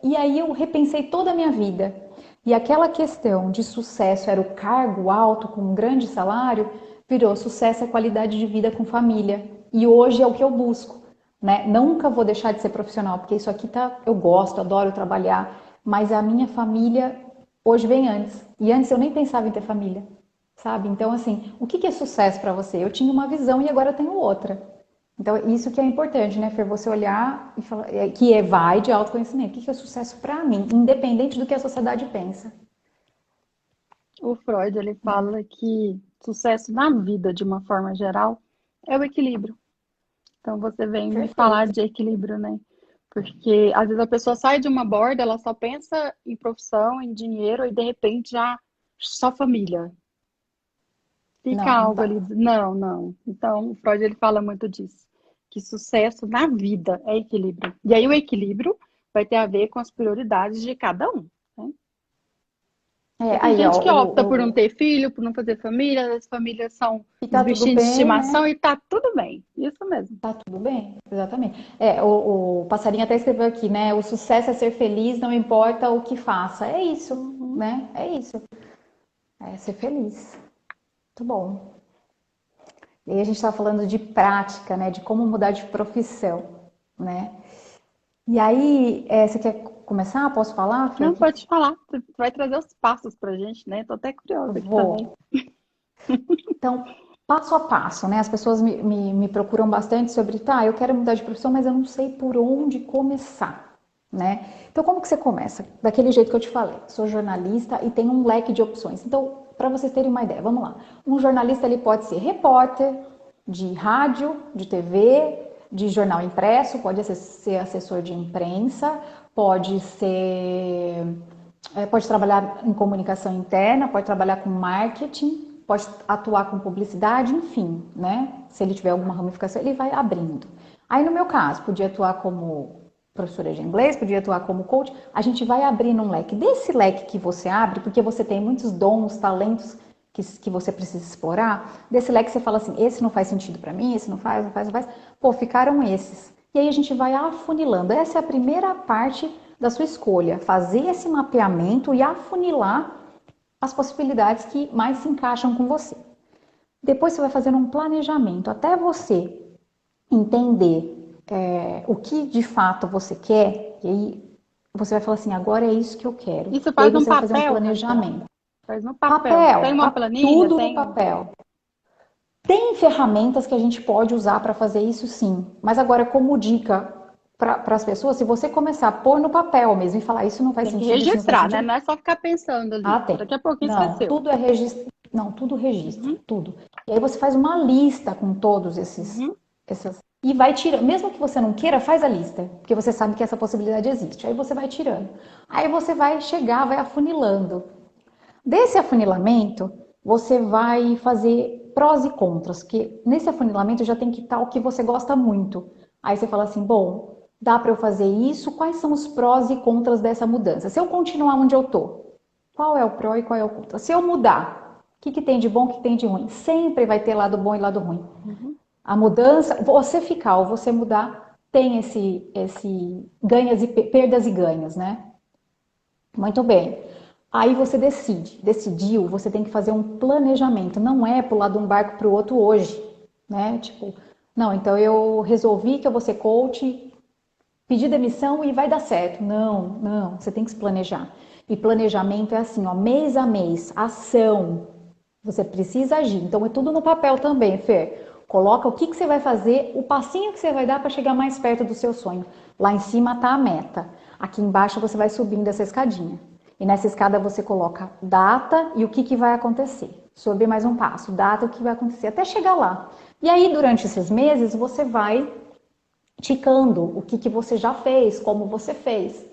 E aí eu repensei toda a minha vida. E aquela questão de sucesso era o cargo alto com um grande salário, virou sucesso é qualidade de vida com família. E hoje é o que eu busco, né? Nunca vou deixar de ser profissional, porque isso aqui tá, eu gosto, adoro trabalhar, mas a minha família hoje vem antes. E antes eu nem pensava em ter família, sabe? Então assim, o que é sucesso para você? Eu tinha uma visão e agora eu tenho outra. Então, isso que é importante, né, Fer? Você olhar e falar, vai de autoconhecimento. O que é sucesso para mim, independente do que a sociedade pensa. O Freud, ele fala que sucesso na vida, de uma forma geral, É o equilíbrio. Então você vem me falar Perfeito. de equilíbrio, né? Porque às vezes a pessoa sai de uma borda, ela só pensa em profissão, em dinheiro e de repente já só família. Fica Não, não algo dá. ali, não, não. Então o Freud ele fala muito disso, que sucesso na vida é equilíbrio. E aí o equilíbrio vai ter a ver com as prioridades de cada um, né? É, Porque tem aí, ó, gente que opta por não ter filho, por não fazer família, as famílias são e os tá tudo bichinhos de bem, estimação né? e tá tudo bem. Isso mesmo. Tá tudo bem, exatamente. É, o passarinho até escreveu aqui, né? O sucesso é ser feliz, não importa o que faça. É isso, Uhum. né? É isso. É ser feliz. Muito bom. E aí a gente está falando de prática, né? De como mudar de profissão, né? E aí, você quer começar? Posso falar, Fer? Não, pode falar. Você vai trazer os passos pra gente, né? Tô até curiosa aqui também. Vou. Então, passo a passo, né? As pessoas me procuram bastante sobre, tá, eu quero mudar de profissão, mas eu não sei por onde começar, né? Então, como que você começa? Daquele jeito que eu te falei. Sou jornalista e tenho um leque de opções. Então, para vocês terem uma ideia, vamos lá. Um jornalista, ele pode ser repórter de rádio, de TV, de jornal impresso, pode ser assessor de imprensa, pode ser pode trabalhar em comunicação interna, pode trabalhar com marketing, pode atuar com publicidade, enfim, né? Se ele tiver alguma ramificação, ele vai abrindo. Aí no meu caso, podia atuar como professora de inglês, podia atuar como coach, a gente vai abrindo um leque. Desse leque que você abre, porque você tem muitos dons, talentos que você precisa explorar, desse leque você fala assim, esse não faz sentido para mim, esse não faz, não faz, não faz. Pô, ficaram esses. E aí a gente vai afunilando. Essa é a primeira parte da sua escolha, fazer esse mapeamento e afunilar as possibilidades que mais se encaixam com você. Depois você vai fazendo um planejamento até você entender o que de fato você quer, e aí você vai falar assim, agora é isso que eu quero. Isso E aí faz no você vai fazer um papel, Raquel? planejamento. Faz no papel. Tem Papel, uma planilha? tudo no Tem um. papel. Tem ferramentas que a gente pode usar para fazer isso sim, mas agora como dica para as pessoas, se você começar a pôr no papel mesmo e falar isso não faz Tem que sentido, isso não faz registrar, né? sentido, Não é só ficar pensando ah, ali. tem. Daqui a pouquinho Não, esqueceu. tudo é registro. Não, tudo registra, Uhum, tudo. E aí você faz uma lista com todos uhum. essas. E vai tirando. Mesmo que você não queira, faz a lista. Porque você sabe que essa possibilidade existe. Aí você vai tirando. Aí você vai chegar, vai afunilando. Desse afunilamento, você vai fazer prós e contras. Que nesse afunilamento já tem que estar o que você gosta muito. Aí você fala assim: bom, dá para eu fazer isso? Quais são os prós e contras dessa mudança? Se eu continuar onde eu tô, qual é o pró e qual é o contra? Se eu mudar, o que tem de bom, o que tem de ruim? Sempre vai ter lado bom e lado ruim. Uhum. A mudança, você ficar ou você mudar, tem esse ganhas e perdas e ganhos, né? Muito bem. Aí você decide, decidiu, você tem que fazer um planejamento. Não é pular de um barco para o outro hoje, né? Tipo, não, então eu resolvi que eu vou ser coach, pedir demissão e vai dar certo. Não, não, você tem que se planejar. E planejamento é assim, ó, mês a mês, ação. Você precisa agir. Então é tudo no papel também, Fer. Coloca o que você vai fazer, o passinho que você vai dar para chegar mais perto do seu sonho. Lá em cima está a meta. Aqui embaixo você vai subindo essa escadinha. E nessa escada você coloca data e o que vai acontecer. Sobe mais um passo, data e o que vai acontecer, até chegar lá. E aí, durante esses meses, você vai ticando o que você já fez, como você fez,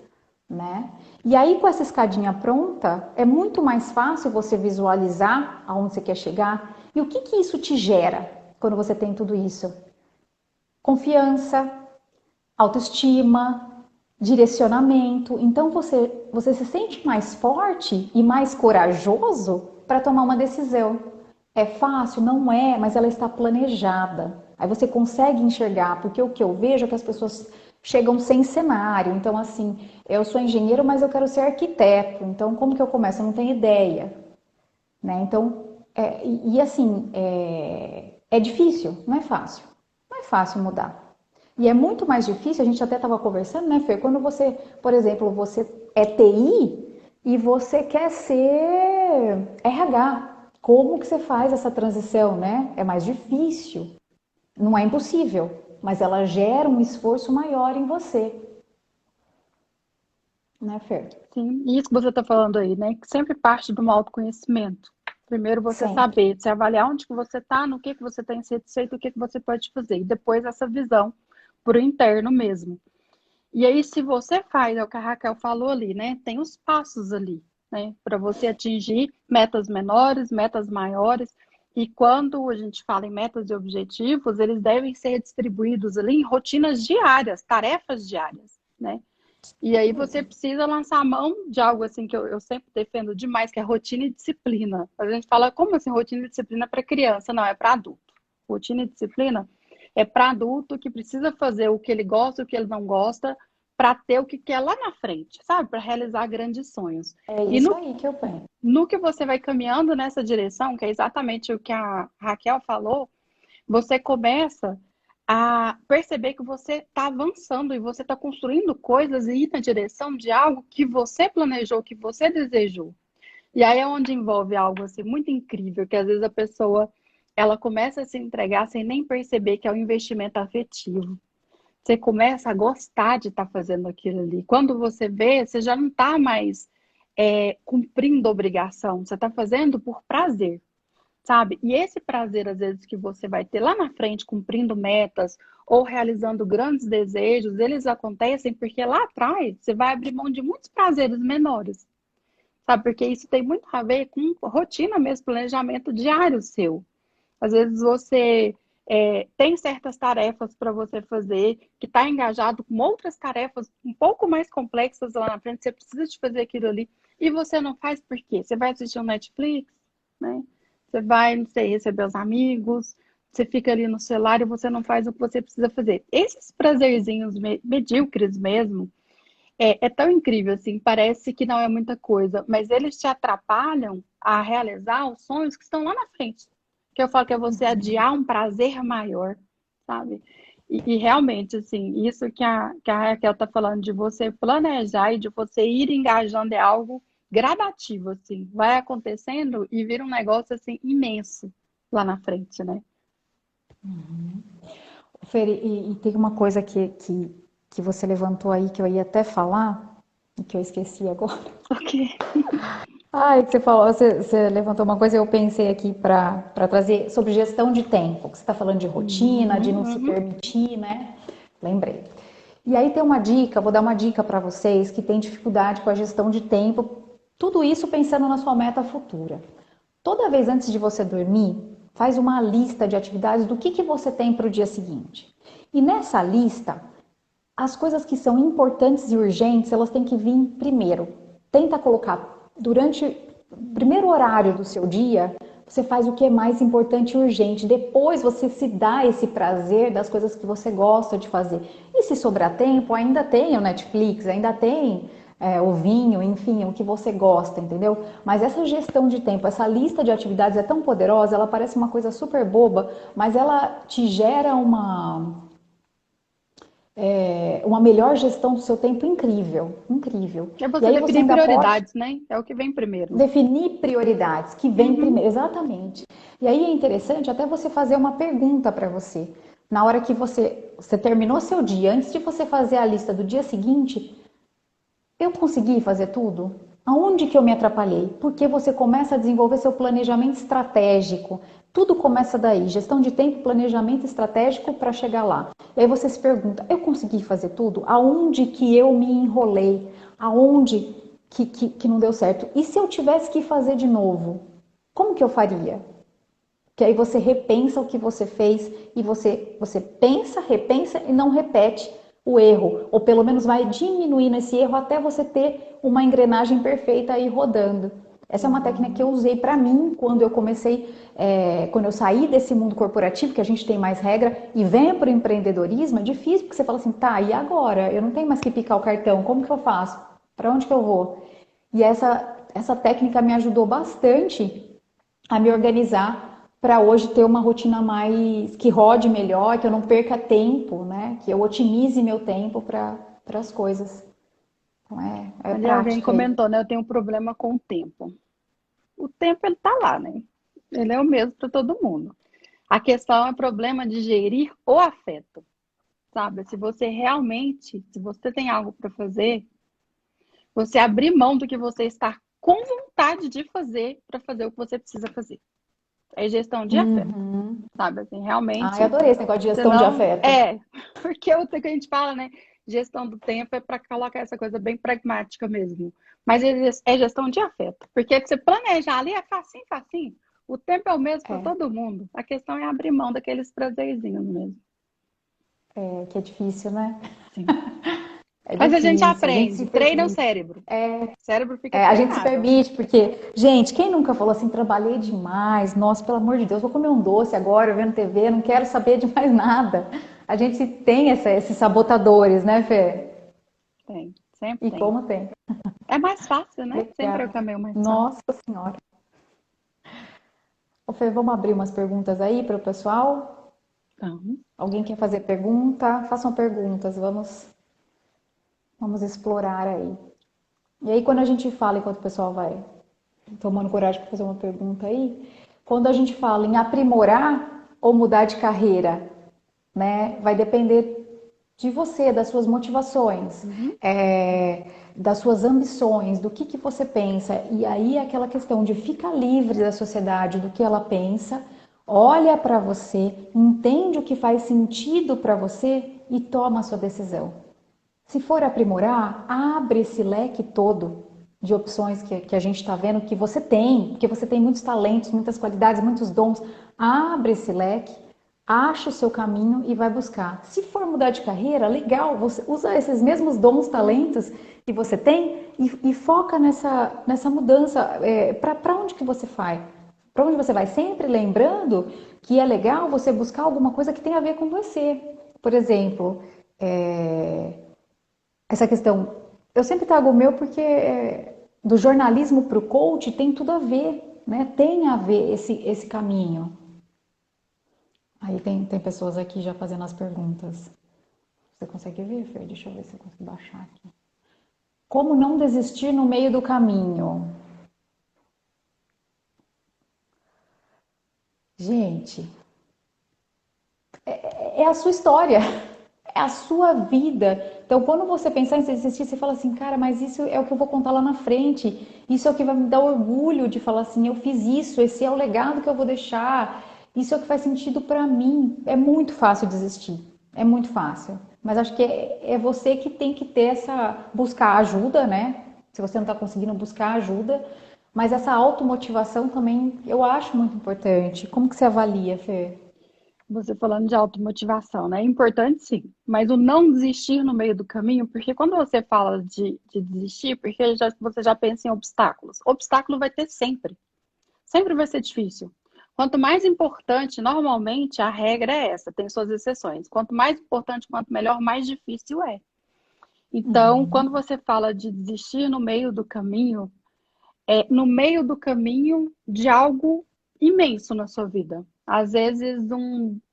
né? E aí, com essa escadinha pronta, é muito mais fácil você visualizar aonde você quer chegar. E o que isso te gera quando você tem tudo isso? Confiança, autoestima, direcionamento. Então, você se sente mais forte e mais corajoso para tomar uma decisão. É fácil? Não é, mas ela está planejada. Aí você consegue enxergar, porque o que eu vejo é que as pessoas chegam sem cenário. Então, assim, eu sou engenheiro, mas eu quero ser arquiteto. Então, como que eu começo? Eu não tenho ideia, né? Então, assim, é difícil, não é fácil. Não é fácil mudar. E é muito mais difícil, a gente até estava conversando, né, Fer? Quando você, por exemplo, você é TI e você quer ser RH. Como que você faz essa transição, né? É mais difícil. Não é impossível, mas ela gera um esforço maior em você, né, Fer? Sim, e isso que você está falando aí, né? Que sempre parte do autoconhecimento. Primeiro você Sempre. saber, se avaliar onde que você está, no que você está insatisfeito, o que você pode fazer. E depois essa visão para o interno mesmo. E aí, se você faz, é o que a Raquel falou ali, né? Tem os passos ali, né? Para você atingir metas menores, metas maiores. E quando a gente fala em metas e objetivos, eles devem ser distribuídos ali em rotinas diárias, tarefas diárias, né? E aí você precisa lançar a mão de algo assim que eu sempre defendo demais, que é rotina e disciplina. A gente fala, como assim rotina e disciplina para criança? Não, é para adulto. Rotina e disciplina é para adulto que precisa fazer o que ele gosta, o que ele não gosta, para ter o que quer lá na frente, sabe? Para realizar grandes sonhos. É E isso aí que eu penso. no que você vai caminhando nessa direção, que é exatamente o que a Raquel falou, você começa a perceber que você está avançando e você está construindo coisas e ir na direção de algo que você planejou, que você desejou. E aí é onde envolve algo assim muito incrível, que às vezes a pessoa ela começa a se entregar sem nem perceber que é um investimento afetivo. Você começa a gostar de estar fazendo aquilo ali. Quando você vê, você já não está mais cumprindo obrigação, você está fazendo por prazer, sabe? E esse prazer, às vezes, que você vai ter lá na frente, cumprindo metas ou realizando grandes desejos, eles acontecem porque lá atrás você vai abrir mão de muitos prazeres menores, sabe? Porque isso tem muito a ver com rotina mesmo, planejamento diário seu. Às vezes você tem certas tarefas para você fazer, que está engajado com outras tarefas um pouco mais complexas lá na frente, você precisa de fazer aquilo ali, e você não faz por quê? Você vai assistir um Netflix, né? Você vai, não sei, receber os amigos, você fica ali no celular e você não faz o que você precisa fazer. Esses prazerzinhos medíocres mesmo, é tão incrível, assim, parece que não é muita coisa, mas eles te atrapalham a realizar os sonhos que estão lá na frente. Que eu falo que é você adiar um prazer maior, sabe? E realmente, assim, isso que a Raquel tá falando, de você planejar e de você ir engajando é algo gradativo, assim. Vai acontecendo e vira um negócio, assim, imenso lá na frente, né? Fer, e tem uma coisa que você levantou aí que eu ia até falar, e que eu esqueci agora. Ok. Ai, que você falou, você levantou uma coisa e eu pensei aqui para trazer sobre gestão de tempo, que você está falando de rotina, de não se Uhum. permitir, né? Lembrei. E aí tem uma dica, vou dar uma dica para vocês que têm dificuldade com a gestão de tempo, tudo isso pensando na sua meta futura. Toda vez antes de você dormir, faz uma lista de atividades do que você tem para o dia seguinte. E nessa lista, as coisas que são importantes e urgentes, elas têm que vir primeiro. Tenta colocar durante o primeiro horário do seu dia, você faz o que é mais importante e urgente. Depois você se dá esse prazer das coisas que você gosta de fazer. E se sobrar tempo, ainda tem o Netflix, ainda tem o vinho, enfim, o que você gosta, entendeu? Mas essa gestão de tempo, essa lista de atividades é tão poderosa, ela parece uma coisa super boba, mas ela te gera uma melhor gestão do seu tempo incrível, incrível. É E você aí você definir ainda pode prioridades, né? É o que vem primeiro. definir prioridades que vem Uhum. primeiro, exatamente. E aí é interessante até você fazer uma pergunta para você. Na hora que você terminou seu dia, antes de você fazer a lista do dia seguinte, eu consegui fazer tudo? Aonde que eu me atrapalhei? Porque você começa a desenvolver seu planejamento estratégico. Tudo começa daí, gestão de tempo, planejamento estratégico para chegar lá. E aí você se pergunta, eu consegui fazer tudo? Aonde que eu me enrolei? Aonde que não deu certo? E se eu tivesse que fazer de novo? Como que eu faria? Que aí você repensa o que você fez e você pensa, repensa e não repete o erro, ou pelo menos vai diminuindo esse erro até você ter uma engrenagem perfeita aí rodando. Essa é uma técnica que eu usei para mim quando eu comecei, quando eu saí desse mundo corporativo, que a gente tem mais regra, e venho para o empreendedorismo, é difícil, porque você fala assim, tá, e agora? Eu não tenho mais que picar o cartão, como que eu faço? Para onde que eu vou? E essa técnica me ajudou bastante a me organizar para hoje ter uma rotina mais que rode melhor, que eu não perca tempo, né? Que eu otimize meu tempo para as coisas. Então é Ali alguém prática aí. comentou, né? Eu tenho um problema com o tempo. O tempo, ele tá lá, né? Ele é o mesmo para todo mundo. A questão é problema de gerir o afeto, sabe? Se você realmente, se você tem algo para fazer, você abrir mão do que você está com vontade de fazer para fazer o que você precisa fazer. É gestão de afeto, sabe? Assim, Ai, realmente, adorei esse negócio de gestão de senão, afeto. porque o que a gente fala, né? Gestão do tempo é para colocar essa coisa bem pragmática mesmo. Mas é gestão de afeto, porque você planejar ali é facinho, facinho. O tempo é o mesmo para É, todo mundo. A questão é abrir mão daqueles prazerzinhos mesmo. que é difícil, né? Sim. É Mas a gente difícil, a gente se aprende, treina o permite. cérebro. O cérebro fica A gente se treinado. permite, porque, gente, quem nunca falou assim, trabalhei demais, nossa, pelo amor de Deus, vou comer um doce agora, vendo TV, não quero saber de mais nada. A gente tem esses sabotadores, né, Fê? Tem, sempre E tem. como tem. É mais fácil, né? Sempre é o Legal. caminho mais fácil. Nossa Senhora. Ô, Fê, vamos abrir umas perguntas aí para o pessoal? Então, Alguém quer fazer pergunta? Façam perguntas, vamos explorar aí. E aí, quando a gente fala, enquanto o pessoal vai tomando coragem para fazer uma pergunta aí, quando a gente fala em aprimorar ou mudar de carreira, né, vai depender de você, das suas motivações, uhum. das suas ambições, do que você pensa. E aí aquela questão de ficar livre da sociedade, do que ela pensa, olha para você, entende o que faz sentido para você e toma a sua decisão. Se for aprimorar, abre esse leque todo de opções que a gente está vendo que você tem, porque você tem muitos talentos, muitas qualidades, muitos dons. Abre esse leque, acha o seu caminho e vai buscar. Se for mudar de carreira, legal, você usa esses mesmos dons, talentos que você tem e foca nessa mudança. Para onde que você vai? Para onde você vai? Sempre lembrando que é legal você buscar alguma coisa que tenha a ver com você. Por exemplo, essa questão, eu sempre trago o meu porque do jornalismo para o coach tem tudo a ver, né? Tem a ver esse caminho. Aí tem pessoas aqui já fazendo as perguntas. Você consegue ver, Fer? Deixa eu ver se eu consigo baixar aqui. Como não desistir no meio do caminho? Gente, é a sua história, é a sua vida. Então, quando você pensar em desistir, você fala assim, cara, mas isso é o que eu vou contar lá na frente. Isso é o que vai me dar orgulho de falar assim, eu fiz isso, esse é o legado que eu vou deixar. Isso é o que faz sentido para mim. É muito fácil desistir, é muito fácil. Mas acho que é você que tem que ter buscar ajuda, né? Se você não está conseguindo buscar ajuda, mas essa automotivação também eu acho muito importante. Como que você avalia, Fê? Você falando de automotivação, né? É importante sim, mas o não desistir no meio do caminho, porque quando você fala de desistir, porque você já pensa em obstáculos. Obstáculo vai ter sempre. Sempre vai ser difícil. Quanto mais importante, normalmente a regra é essa, tem suas exceções. Quanto mais importante, quanto melhor, mais difícil é. Então, quando você fala de desistir no meio do caminho, é no meio do caminho de algo imenso na sua vida. Às vezes,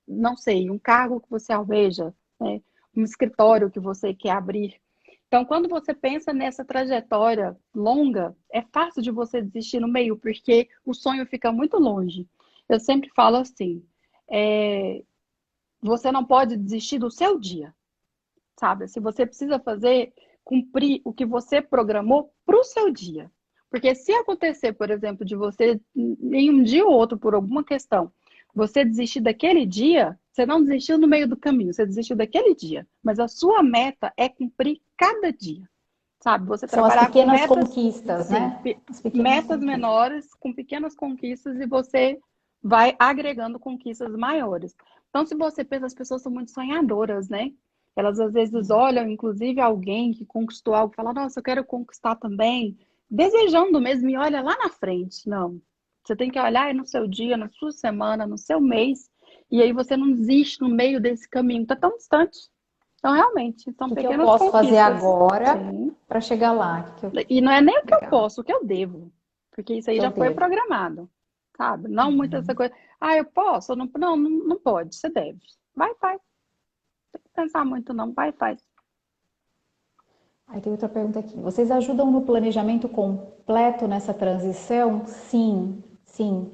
não sei, um cargo que você almeja, né? Um escritório que você quer abrir. Então, quando você pensa nessa trajetória longa, é fácil de você desistir no meio, porque o sonho fica muito longe. Eu sempre falo assim, é, você não pode desistir do seu dia, sabe? Se você precisa fazer, cumprir o que você programou para o seu dia. Porque se acontecer, por exemplo, de você, em um dia ou outro, por alguma questão, você desistir daquele dia, você não desistiu no meio do caminho, você desistiu daquele dia. Mas a sua meta é cumprir cada dia, sabe? Você São as trabalhar com pequenas metas, conquistas, sim, né? As pequenas metas conquistas. menores, com pequenas conquistas, e você vai agregando conquistas maiores. Então, se você pensa, as pessoas são muito sonhadoras, né? Elas às vezes olham, inclusive, alguém que conquistou algo e falam, nossa, eu quero conquistar também, desejando mesmo, e olha lá na frente. Não. Você tem que olhar aí no seu dia, na sua semana, no seu mês, e aí você não desiste no meio desse caminho, está tão distante. Então, realmente, O são que eu pequenas posso fazer conquistas. agora Sim. para chegar lá? E não é nem o que eu Legal. posso, o que eu devo. Porque isso O aí que eu já foi devo? programado, sabe? Não muito essa coisa. Ah, eu posso? Não, não, não pode, você deve. Vai, faz. Não tem que pensar muito, não. Vai, faz. Aí tem outra pergunta aqui. Vocês ajudam no planejamento completo nessa transição? Sim, sim.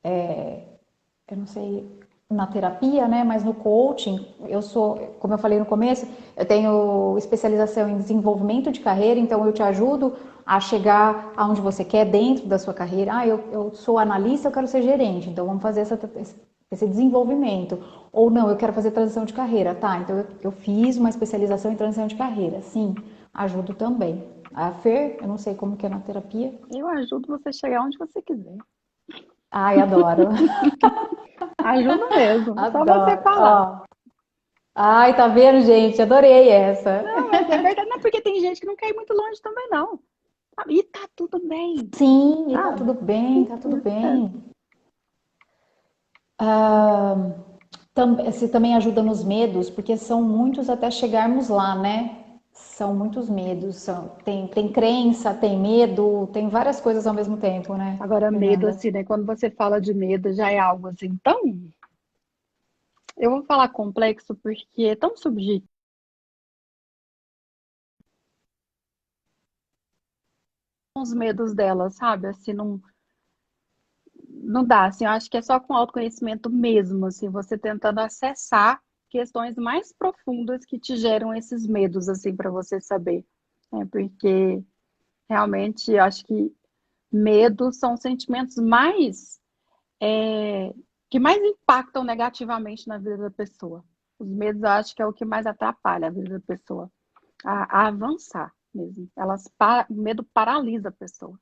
Eu não sei. na terapia, né? Mas no coaching, eu sou, como eu falei no começo, eu tenho especialização em desenvolvimento de carreira, então eu te ajudo a chegar aonde você quer dentro da sua carreira. Ah, eu sou analista, eu quero ser gerente, então vamos fazer esse desenvolvimento. Ou não, eu quero fazer transição de carreira, tá? Então eu fiz uma especialização em transição de carreira, sim, ajudo também. A Fer, eu não sei como que é na terapia. Eu ajudo você a chegar onde você quiser. Ai, adoro, Ajudo mesmo, só você adoro. falar. Ó. Ai, tá vendo, gente? Adorei essa. Não, mas é verdade, não é porque tem gente que não quer ir muito longe também, não. E tá tudo bem, Sim, e tá sabe? tudo bem, tá tudo É. bem. Você também ajuda nos medos, porque são muitos até chegarmos lá, né? São muitos medos, tem crença, tem medo, tem várias coisas ao mesmo tempo, né, Agora, medo, Fernanda? assim, né? Quando você fala de medo, já é algo assim tão. Eu vou falar complexo porque é tão subjetivo os medos dela, sabe? Assim, não, não dá. Assim, eu acho que é só com autoconhecimento mesmo, assim, você tentando acessar questões mais profundas que te geram esses medos, assim, para você saber. Né? Porque realmente eu acho que medos são sentimentos mais que mais impactam negativamente na vida da pessoa. Os medos, eu acho que é o que mais atrapalha a vida da pessoa a avançar mesmo. O medo paralisa a pessoa.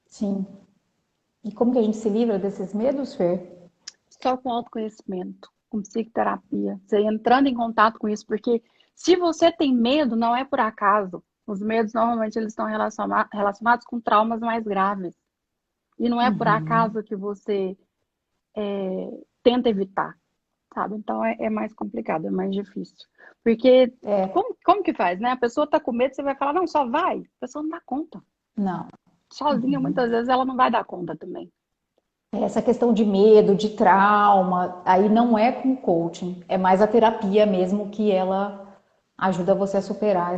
Sim. E como que a gente se livra desses medos, Fer? Só com autoconhecimento, com psicoterapia, você entrando em contato com isso, porque se você tem medo, não é por acaso. Os medos normalmente eles estão relacionados com traumas mais graves. E não é por Uhum. acaso que você tenta evitar. Sabe? Então é mais complicado, é mais difícil. Porque É, como que faz, né? A pessoa tá com medo, você vai falar, não, só vai. A pessoa não dá conta. não. Sozinha, muitas vezes, ela não vai dar conta também. Essa questão de medo, de trauma, aí não é com o coaching, é mais a terapia mesmo que ela ajuda você a superar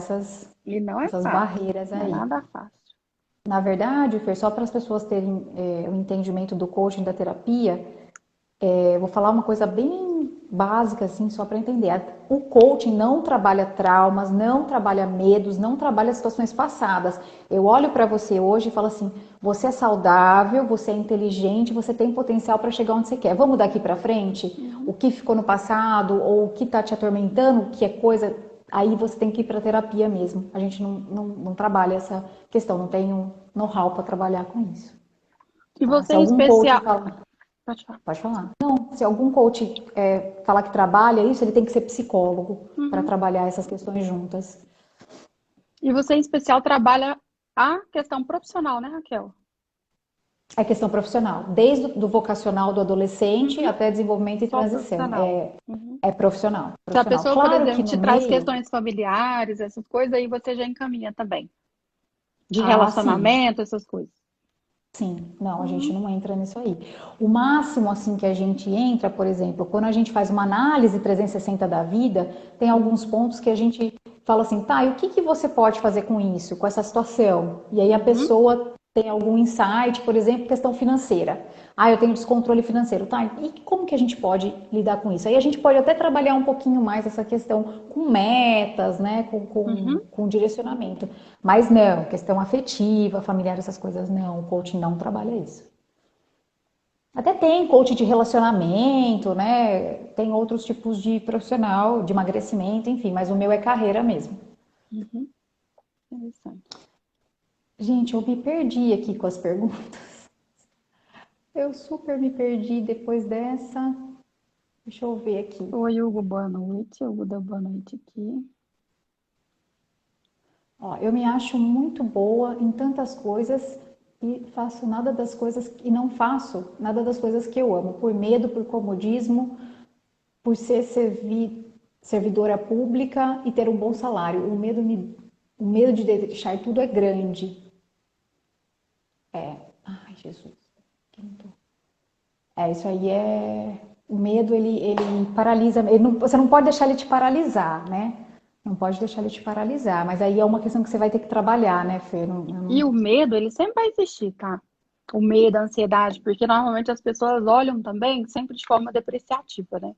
E não é essas fácil. barreiras Não é aí. nada fácil. Na verdade, Fer, só para as pessoas terem o entendimento do coaching, da terapia, eu vou falar uma coisa bem básica, assim, só para entender. O coaching não trabalha traumas, não trabalha medos, não trabalha situações passadas. Eu olho para você hoje e falo assim: você é saudável, você é inteligente, você tem potencial para chegar onde você quer. Vamos daqui para frente? O Uhum. que ficou no passado ou o que está te atormentando, que é coisa. Aí você tem que ir para terapia mesmo. A gente não trabalha essa questão, não tem um know-how para trabalhar com isso. E Tá? você Se em algum coach especial. fala. Pode falar. Pode falar. Não, se algum coach falar que trabalha isso, ele tem que ser psicólogo para Uhum. trabalhar essas questões juntas. E você em especial trabalha a questão profissional, né, Raquel? É questão profissional, desde o do vocacional do adolescente Uhum. até desenvolvimento e Só transição. profissional. Uhum. É profissional, Se a profissional. pessoa, por Claro que exemplo, no te traz meio, questões familiares, essas coisas, aí você já encaminha também. De sim, relacionamento, essas coisas. sim, não, a gente Uhum. não entra nisso aí. O máximo assim que a gente entra, por exemplo, quando a gente faz uma análise 360 da vida, tem alguns Uhum. pontos que a gente fala assim, tá, e o que que você pode fazer com isso, com essa situação? E aí a Uhum. pessoa tem algum insight, por exemplo, questão financeira. Ah, eu tenho descontrole financeiro, tá? E como que a gente pode lidar com isso? Aí a gente pode até trabalhar um pouquinho mais essa questão com metas, né, Uhum. com direcionamento. Mas não, questão afetiva, familiar, essas coisas não, o coaching não trabalha isso. Até tem coach de relacionamento, né? Tem outros tipos de profissional, de emagrecimento, enfim, mas o meu é carreira mesmo. Uhum. Interessante. Gente, eu me perdi aqui com as perguntas. Eu super me perdi depois dessa. Deixa eu ver aqui. Oi, Hugo, boa noite. Hugo dá boa noite aqui. Ó, eu me acho muito boa em tantas coisas e faço nada das coisas e não faço nada das coisas que eu amo, por medo, por comodismo, por ser servidora pública e ter um bom salário. O medo de deixar tudo é grande. Ai, Jesus. Isso aí é. O medo, ele paralisa. Você não pode deixar ele te paralisar, né? Não pode deixar ele te paralisar. Mas aí é uma questão que você vai ter que trabalhar, né, Fê? E o medo, ele sempre vai existir, tá? O medo, a ansiedade, porque normalmente as pessoas olham também sempre de forma depreciativa, né?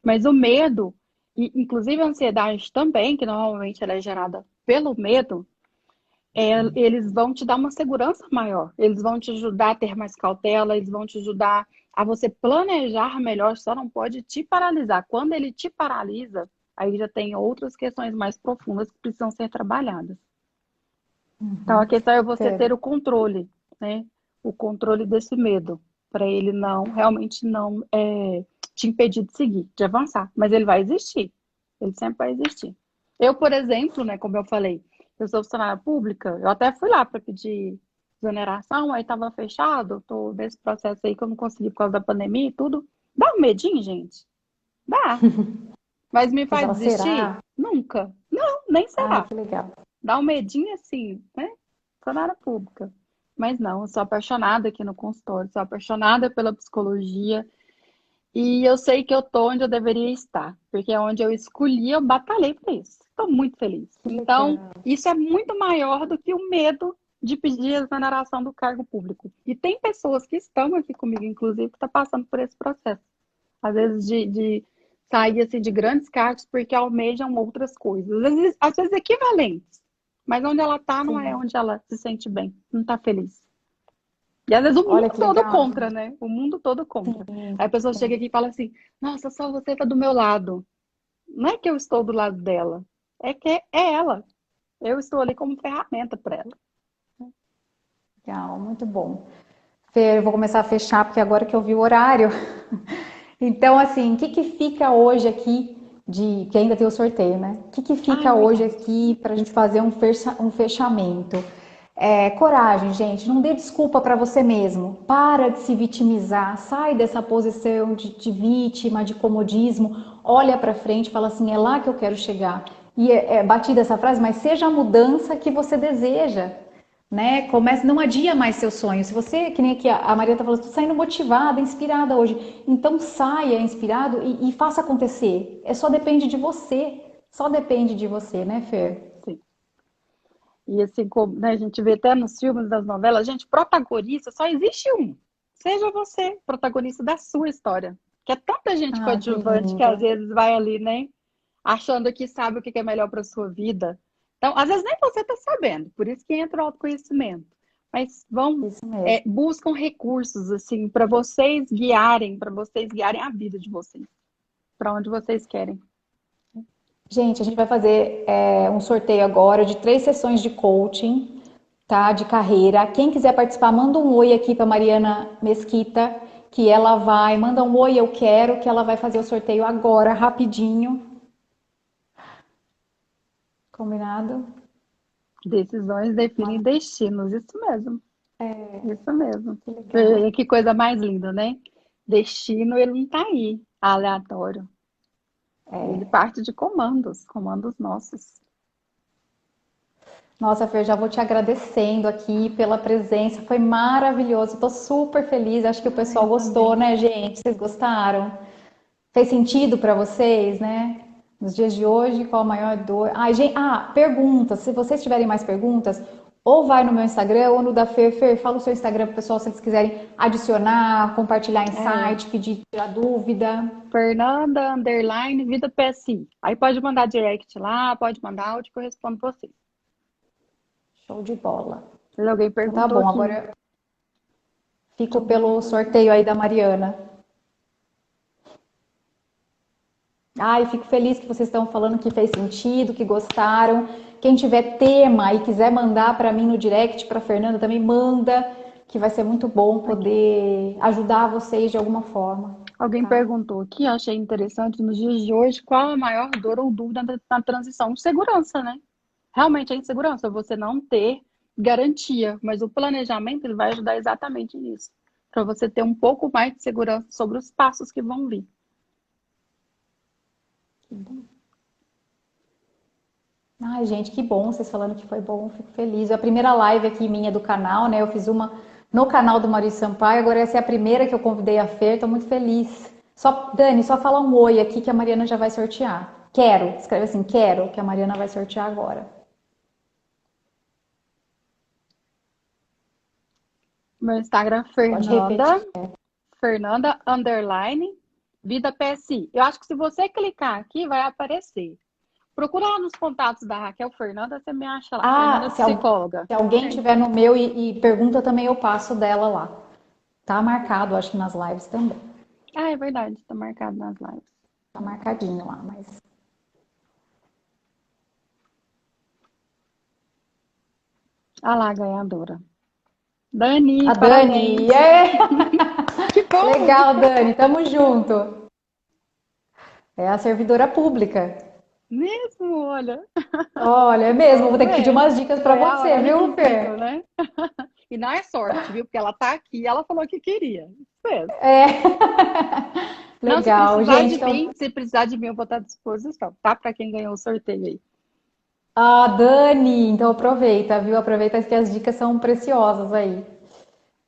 Mas o medo, e inclusive a ansiedade também, que normalmente ela é gerada pelo medo, eles vão te dar uma segurança maior. Eles vão te ajudar a ter mais cautela, eles vão te ajudar a você planejar melhor, só não pode te paralisar. Quando ele te paralisa, aí já tem outras questões mais profundas que precisam ser trabalhadas. Então, a questão é você Fer, ter o controle, né? O controle desse medo, para ele não, realmente não te impedir de seguir, de avançar. Mas ele vai existir. Ele sempre vai existir. Eu, por exemplo, né, como eu falei, eu sou funcionária pública, eu até fui lá para pedir exoneração, aí estava fechado, tô nesse processo aí que eu não consegui por causa da pandemia e tudo. Dá um medinho, gente? Dá. Mas me você faz fala, desistir? será? Nunca. Não, nem Ai, será. que legal. Dá um medinho assim, né? Funcionária pública. Mas não, eu sou apaixonada aqui no consultório, sou apaixonada pela psicologia e eu sei que eu tô onde eu deveria estar, porque é onde eu escolhi, eu batalhei para isso. Estou muito feliz. Que Então, legal. isso é muito maior do que o medo de pedir a exoneração do cargo público. E tem pessoas que estão aqui comigo, inclusive, que estão passando por esse processo. Às vezes de sair assim, de grandes cargos porque almejam outras coisas. Às vezes equivalentes. Mas onde ela está não é Sim. onde ela se sente bem, não está feliz. E às vezes o Olha mundo que todo legal, contra, gente. né? O mundo todo contra. Sim, Aí a pessoa chega sim. aqui e fala assim: Nossa, só você tá do meu lado. Não é que eu estou do lado dela, é que é ela. Eu estou ali como ferramenta para ela. Legal, muito bom. Fer, eu vou começar a fechar porque agora que eu vi o horário. Então, assim, o que que fica hoje aqui de que ainda tem o sorteio, né? O que que Ah, é fica hoje verdade. aqui para a gente fazer um fechamento? Coragem, gente. Não dê desculpa para você mesmo. Para de se vitimizar. Sai dessa posição de vítima, de comodismo. Olha para frente, e fala assim: é lá que eu quero chegar. E é batida essa frase, mas seja a mudança que você deseja, né? Comece, não adia mais seus sonhos. Se você, que nem aqui a Maria tá falando, tô saindo motivada, inspirada hoje, então saia inspirado e faça acontecer. Só depende de você. Só depende de você, né, Fer? Sim. E assim como, né, a gente vê até nos filmes, das novelas, gente, protagonista só existe um. Seja você protagonista da sua história. Que é tanta gente Ah, que coadjuvante que às lindo. vezes vai ali, né? Achando que sabe o que é melhor para sua vida. Então, às vezes nem você está sabendo, por isso que entra o autoconhecimento. Mas Isso mesmo. buscam recursos assim para vocês guiarem a vida de vocês, para onde vocês querem. Gente, a gente vai fazer um sorteio agora de 3 sessões de coaching, tá? De carreira. Quem quiser participar, manda um oi aqui para Mariana Mesquita, que ela vai, manda um oi, eu quero, que ela vai fazer o sorteio agora, rapidinho. Combinado? Decisões definem destinos, isso mesmo, isso mesmo. Que legal. Que coisa mais linda, né? Destino, ele não está aí, aleatório. Ele parte de comandos, comandos nossos. Nossa, Fer, já vou te agradecendo aqui pela presença. Foi maravilhoso. Estou super feliz. Acho que o Ah, pessoal eu gostou, também. né, gente? Vocês gostaram? Fez sentido para vocês, né? Nos dias de hoje, qual a maior dor? Ai, gente, perguntas. Se vocês tiverem mais perguntas, ou vai no meu Instagram ou no da Fer. Fer, fala o seu Instagram pro pessoal se eles quiserem adicionar, compartilhar É, insight, pedir tirar dúvida. Fernanda, underline, vida PSI. Aí pode mandar direct lá, pode mandar áudio que eu respondo vocês. Show de bola. Mas alguém Então tá perguntou bom, aqui. agora eu fico Alguém pelo perguntou. sorteio aí da Mariana. Ai, fico feliz que vocês estão falando que fez sentido, que gostaram. Quem tiver tema e quiser mandar para mim no direct, para Fernanda também manda, que vai ser muito bom Aqui. poder ajudar vocês de alguma forma, Alguém tá? perguntou aqui, achei interessante, nos dias de hoje, qual a maior dor ou dúvida na transição? Segurança, né? Realmente é insegurança, você não ter garantia, mas o planejamento ele vai ajudar exatamente nisso, para você ter um pouco mais de segurança sobre os passos que vão vir. Ai, gente, que bom vocês falando que foi bom, fico feliz. É a primeira live aqui minha do canal, né? Eu fiz uma no canal do Maurício Sampaio, agora essa é a primeira que eu convidei a Fer, tô muito feliz. Só, Dani, só falar um oi aqui que a Mariana já vai sortear. Quero, escreve assim, quero, que a Mariana vai sortear agora. Meu Instagram é Pode repetir. Fernanda underline Vida PSI. Eu acho que se você clicar aqui, vai aparecer. Procura lá nos contatos da Raquel Fernanda, você me acha lá. Ah, Fernanda Psicóloga. se alguém tiver no meu e pergunta também, eu passo dela lá. Tá marcado, acho que nas lives também. Ah, é verdade, tá marcado nas lives. Tá marcadinho lá, mas. Ah lá, ganhadora. Dani, A Dani, parabéns. é! Que bom! Legal, Dani, tamo junto. É a servidora pública. Mesmo, olha. Olha, é mesmo, vou ter Então que pedir é, umas dicas pra foi a você, hora viu, certa, Fer? né? E não é sorte, viu? Porque ela tá aqui e ela falou que queria. Isso mesmo. É. Não, Legal, gente. Então, se precisar de mim, eu vou estar à disposição, tá? Para quem ganhou o sorteio aí. ah, Dani, então aproveita, viu? Aproveita que as dicas são preciosas aí.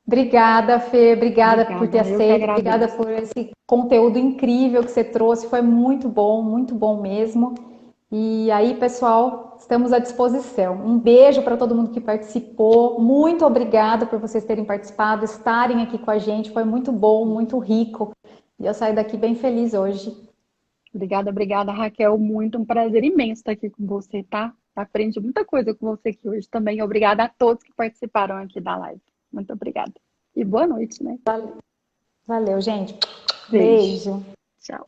Obrigada, Fê, obrigada por ter Obrigada, eu que aceito, obrigada agradeço. por esse conteúdo incrível que você trouxe, foi muito bom mesmo. E aí, pessoal, estamos à disposição. Um beijo para todo mundo que participou, muito obrigada por vocês terem participado, estarem aqui com a gente, foi muito bom, muito rico. E eu saí daqui bem feliz hoje. Obrigada, Raquel. Muito um prazer imenso estar aqui com você, tá? Aprendi muita coisa com você aqui hoje também. Obrigada a todos que participaram aqui da live. Muito obrigada. E boa noite, né? Valeu, gente. Beijo. Beijo. Tchau.